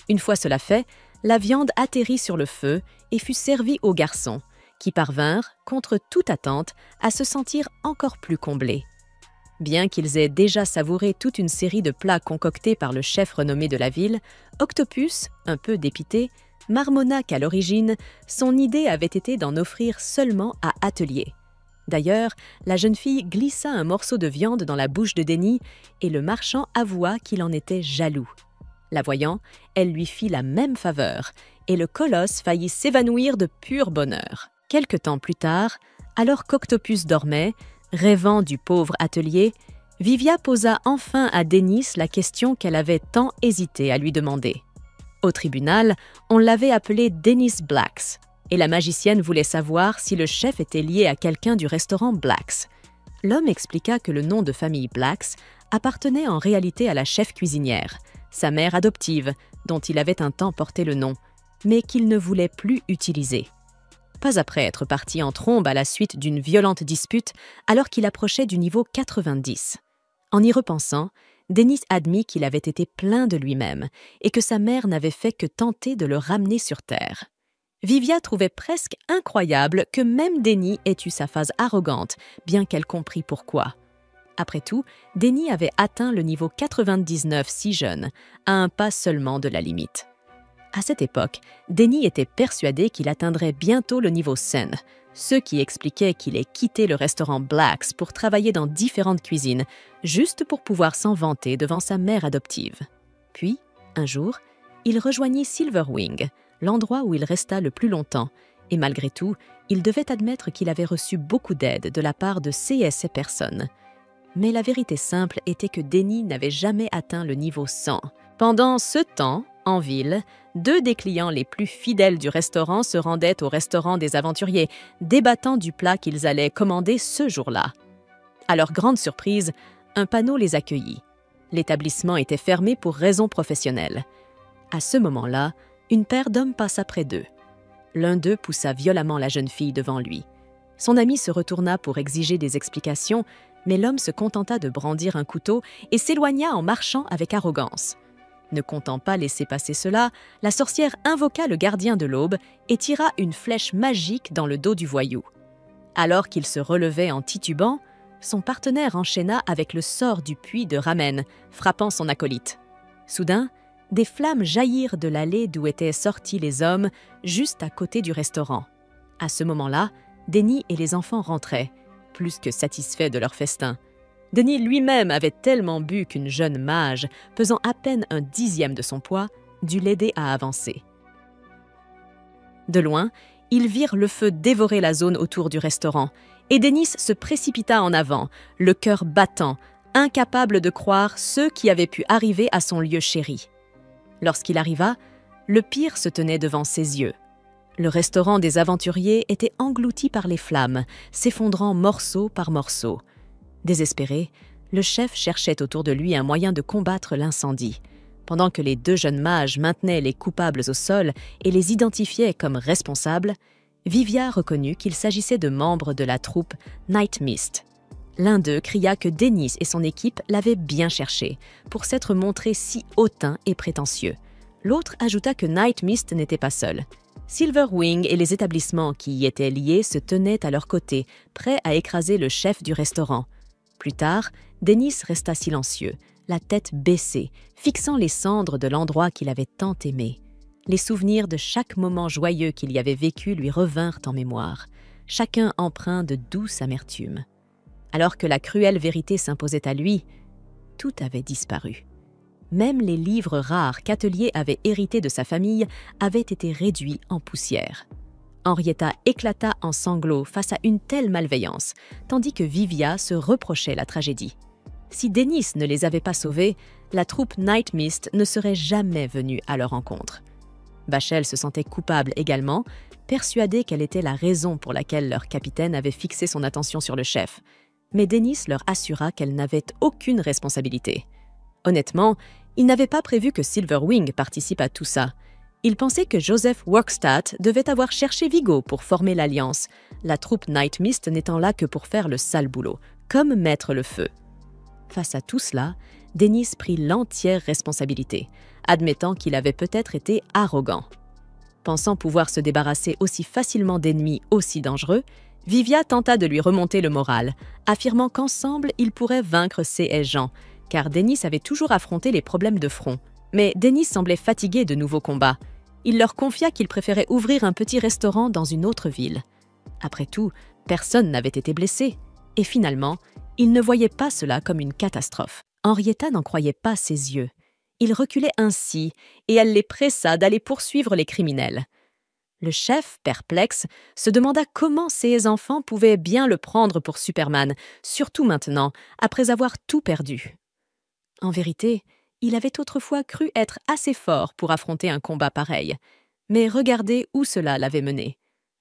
Une fois cela fait, la viande atterrit sur le feu et fut servie aux garçons, qui parvinrent, contre toute attente, à se sentir encore plus comblés. Bien qu'ils aient déjà savouré toute une série de plats concoctés par le chef renommé de la ville, Octopus, un peu dépité, marmonna qu'à l'origine, son idée avait été d'en offrir seulement à Atelier. D'ailleurs, la jeune fille glissa un morceau de viande dans la bouche de Denny et le marchand avoua qu'il en était jaloux. La voyant, elle lui fit la même faveur et le colosse faillit s'évanouir de pur bonheur. Quelque temps plus tard, alors qu'Octopus dormait, rêvant du pauvre Atelier, Vivia posa enfin à Dennis la question qu'elle avait tant hésité à lui demander. Au tribunal, on l'avait appelé Dennis Blacks, et la magicienne voulait savoir si le chef était lié à quelqu'un du restaurant Blacks. L'homme expliqua que le nom de famille Blacks appartenait en réalité à la chef cuisinière, sa mère adoptive, dont il avait un temps porté le nom, mais qu'il ne voulait plus utiliser. Pas après être parti en trombe à la suite d'une violente dispute, alors qu'il approchait du niveau 90. En y repensant, Dennis admit qu'il avait été plein de lui-même et que sa mère n'avait fait que tenter de le ramener sur terre. Vivia trouvait presque incroyable que même Denny ait eu sa phase arrogante, bien qu'elle comprît pourquoi. Après tout, Denny avait atteint le niveau 99 si jeune, à un pas seulement de la limite. À cette époque, Denny était persuadé qu'il atteindrait bientôt le niveau 100, ce qui expliquait qu'il ait quitté le restaurant Blacks pour travailler dans différentes cuisines, juste pour pouvoir s'en vanter devant sa mère adoptive. Puis, un jour, il rejoignit Silverwing, l'endroit où il resta le plus longtemps, et malgré tout, il devait admettre qu'il avait reçu beaucoup d'aide de la part de ces personnes. Mais la vérité simple était que Denny n'avait jamais atteint le niveau 100. Pendant ce temps, en ville, 2 des clients les plus fidèles du restaurant se rendaient au restaurant des aventuriers, débattant du plat qu'ils allaient commander ce jour-là. À leur grande surprise, un panneau les accueillit. L'établissement était fermé pour raisons professionnelles. À ce moment-là, une paire d'hommes passa près d'eux. L'un d'eux poussa violemment la jeune fille devant lui. Son ami se retourna pour exiger des explications, mais l'homme se contenta de brandir un couteau et s'éloigna en marchant avec arrogance. Ne comptant pas laisser passer cela, la sorcière invoqua le gardien de l'aube et tira une flèche magique dans le dos du voyou. Alors qu'il se relevait en titubant, son partenaire enchaîna avec le sort du puits de Ramen, frappant son acolyte. Soudain, des flammes jaillirent de l'allée d'où étaient sortis les hommes, juste à côté du restaurant. À ce moment-là, Denny et les enfants rentraient, plus que satisfaits de leur festin. Denny lui-même avait tellement bu qu'une jeune mage, pesant à peine 1/10 de son poids, dut l'aider à avancer. De loin, ils virent le feu dévorer la zone autour du restaurant, et Dennis se précipita en avant, le cœur battant, incapable de croire ce qui avait pu arriver à son lieu chéri. Lorsqu'il arriva, le pire se tenait devant ses yeux. Le restaurant des aventuriers était englouti par les flammes, s'effondrant morceau par morceau. Désespéré, le chef cherchait autour de lui un moyen de combattre l'incendie. Pendant que les 2 jeunes mages maintenaient les coupables au sol et les identifiaient comme responsables, Vivia reconnut qu'il s'agissait de membres de la troupe Night Mist. L'un d'eux cria que Dennis et son équipe l'avaient bien cherché, pour s'être montré si hautain et prétentieux. L'autre ajouta que Night Mist n'était pas seul. Silverwing et les établissements qui y étaient liés se tenaient à leur côté, prêts à écraser le chef du restaurant. Plus tard, Dennis resta silencieux, la tête baissée, fixant les cendres de l'endroit qu'il avait tant aimé. Les souvenirs de chaque moment joyeux qu'il y avait vécu lui revinrent en mémoire, chacun empreint de douce amertume. Alors que la cruelle vérité s'imposait à lui, tout avait disparu. Même les livres rares qu'Atelier avait hérités de sa famille avaient été réduits en poussière. Henrietta éclata en sanglots face à une telle malveillance, tandis que Vivia se reprochait la tragédie. Si Dennis ne les avait pas sauvés, la troupe Night Mist ne serait jamais venue à leur rencontre. Bachel se sentait coupable également, persuadée qu'elle était la raison pour laquelle leur capitaine avait fixé son attention sur le chef. Mais Dennis leur assura qu'elle n'avait aucune responsabilité. Honnêtement, il n'avait pas prévu que Silverwing participe à tout ça. Il pensait que Joseph Workstadt devait avoir cherché Vigo pour former l'alliance, la troupe Night Mist n'étant là que pour faire le sale boulot, comme mettre le feu. Face à tout cela, Dennis prit l'entière responsabilité, admettant qu'il avait peut-être été arrogant. Pensant pouvoir se débarrasser aussi facilement d'ennemis aussi dangereux, Vivia tenta de lui remonter le moral, affirmant qu'ensemble, ils pourraient vaincre C.S. Jean, car Dennis avait toujours affronté les problèmes de front. Mais Dennis semblait fatigué de nouveaux combats. Il leur confia qu'il préférait ouvrir un petit restaurant dans une autre ville. Après tout, personne n'avait été blessé. Et finalement, il ne voyait pas cela comme une catastrophe. Henrietta n'en croyait pas ses yeux. Il reculait ainsi, et elle les pressa d'aller poursuivre les criminels. Le chef, perplexe, se demanda comment ses enfants pouvaient bien le prendre pour Superman, surtout maintenant, après avoir tout perdu. En vérité, il avait autrefois cru être assez fort pour affronter un combat pareil. Mais regardez où cela l'avait mené.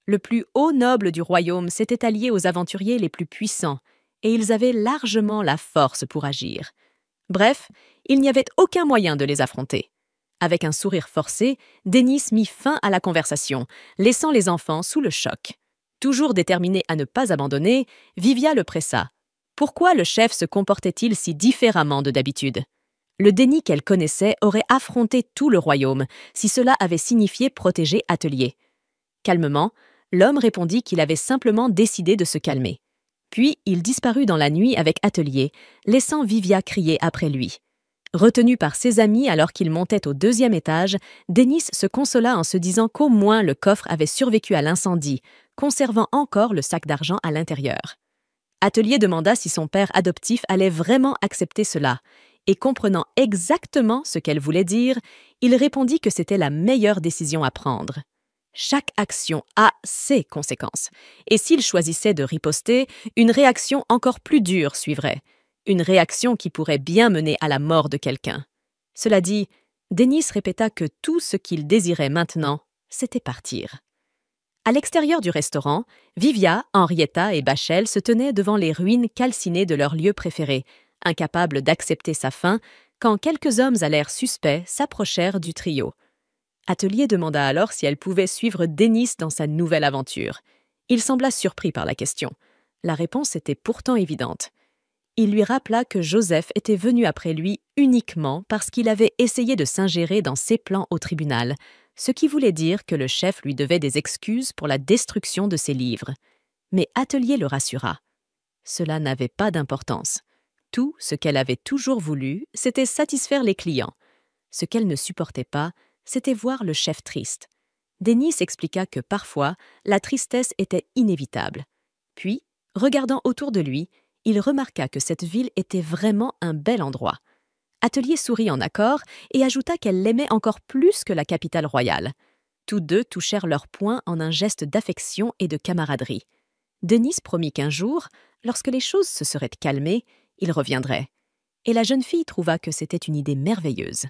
Le plus haut noble du royaume s'était allié aux aventuriers les plus puissants, et ils avaient largement la force pour agir. Bref, il n'y avait aucun moyen de les affronter. Avec un sourire forcé, Dennis mit fin à la conversation, laissant les enfants sous le choc. Toujours déterminé à ne pas abandonner, Vivia le pressa. Pourquoi le chef se comportait-il si différemment de d'habitude? Le déni qu'elle connaissait aurait affronté tout le royaume, si cela avait signifié protéger Atelier. Calmement, l'homme répondit qu'il avait simplement décidé de se calmer. Puis il disparut dans la nuit avec Atelier, laissant Vivia crier après lui. Retenu par ses amis alors qu'il montait au 2e étage, Dennis se consola en se disant qu'au moins le coffre avait survécu à l'incendie, conservant encore le sac d'argent à l'intérieur. Atelier demanda si son père adoptif allait vraiment accepter cela, et comprenant exactement ce qu'elle voulait dire, il répondit que c'était la meilleure décision à prendre. Chaque action a ses conséquences, et s'il choisissait de riposter, une réaction encore plus dure suivrait. Une réaction qui pourrait bien mener à la mort de quelqu'un. Cela dit, Dennis répéta que tout ce qu'il désirait maintenant, c'était partir. À l'extérieur du restaurant, Vivia, Henrietta et Bachel se tenaient devant les ruines calcinées de leur lieu préféré, incapables d'accepter sa fin, quand quelques hommes à l'air suspect s'approchèrent du trio. Atelier demanda alors si elle pouvait suivre Dennis dans sa nouvelle aventure. Il sembla surpris par la question. La réponse était pourtant évidente. Il lui rappela que Joseph était venu après lui uniquement parce qu'il avait essayé de s'ingérer dans ses plans au tribunal, ce qui voulait dire que le chef lui devait des excuses pour la destruction de ses livres. Mais Atelier le rassura. Cela n'avait pas d'importance. Tout ce qu'elle avait toujours voulu, c'était satisfaire les clients. Ce qu'elle ne supportait pas, c'était voir le chef triste. Dennis expliqua que parfois, la tristesse était inévitable. Puis, regardant autour de lui, il remarqua que cette ville était vraiment un bel endroit. Atelier sourit en accord et ajouta qu'elle l'aimait encore plus que la capitale royale. Tous deux touchèrent leur poing en un geste d'affection et de camaraderie. Dennis promit qu'un jour, lorsque les choses se seraient calmées, il reviendrait. Et la jeune fille trouva que c'était une idée merveilleuse.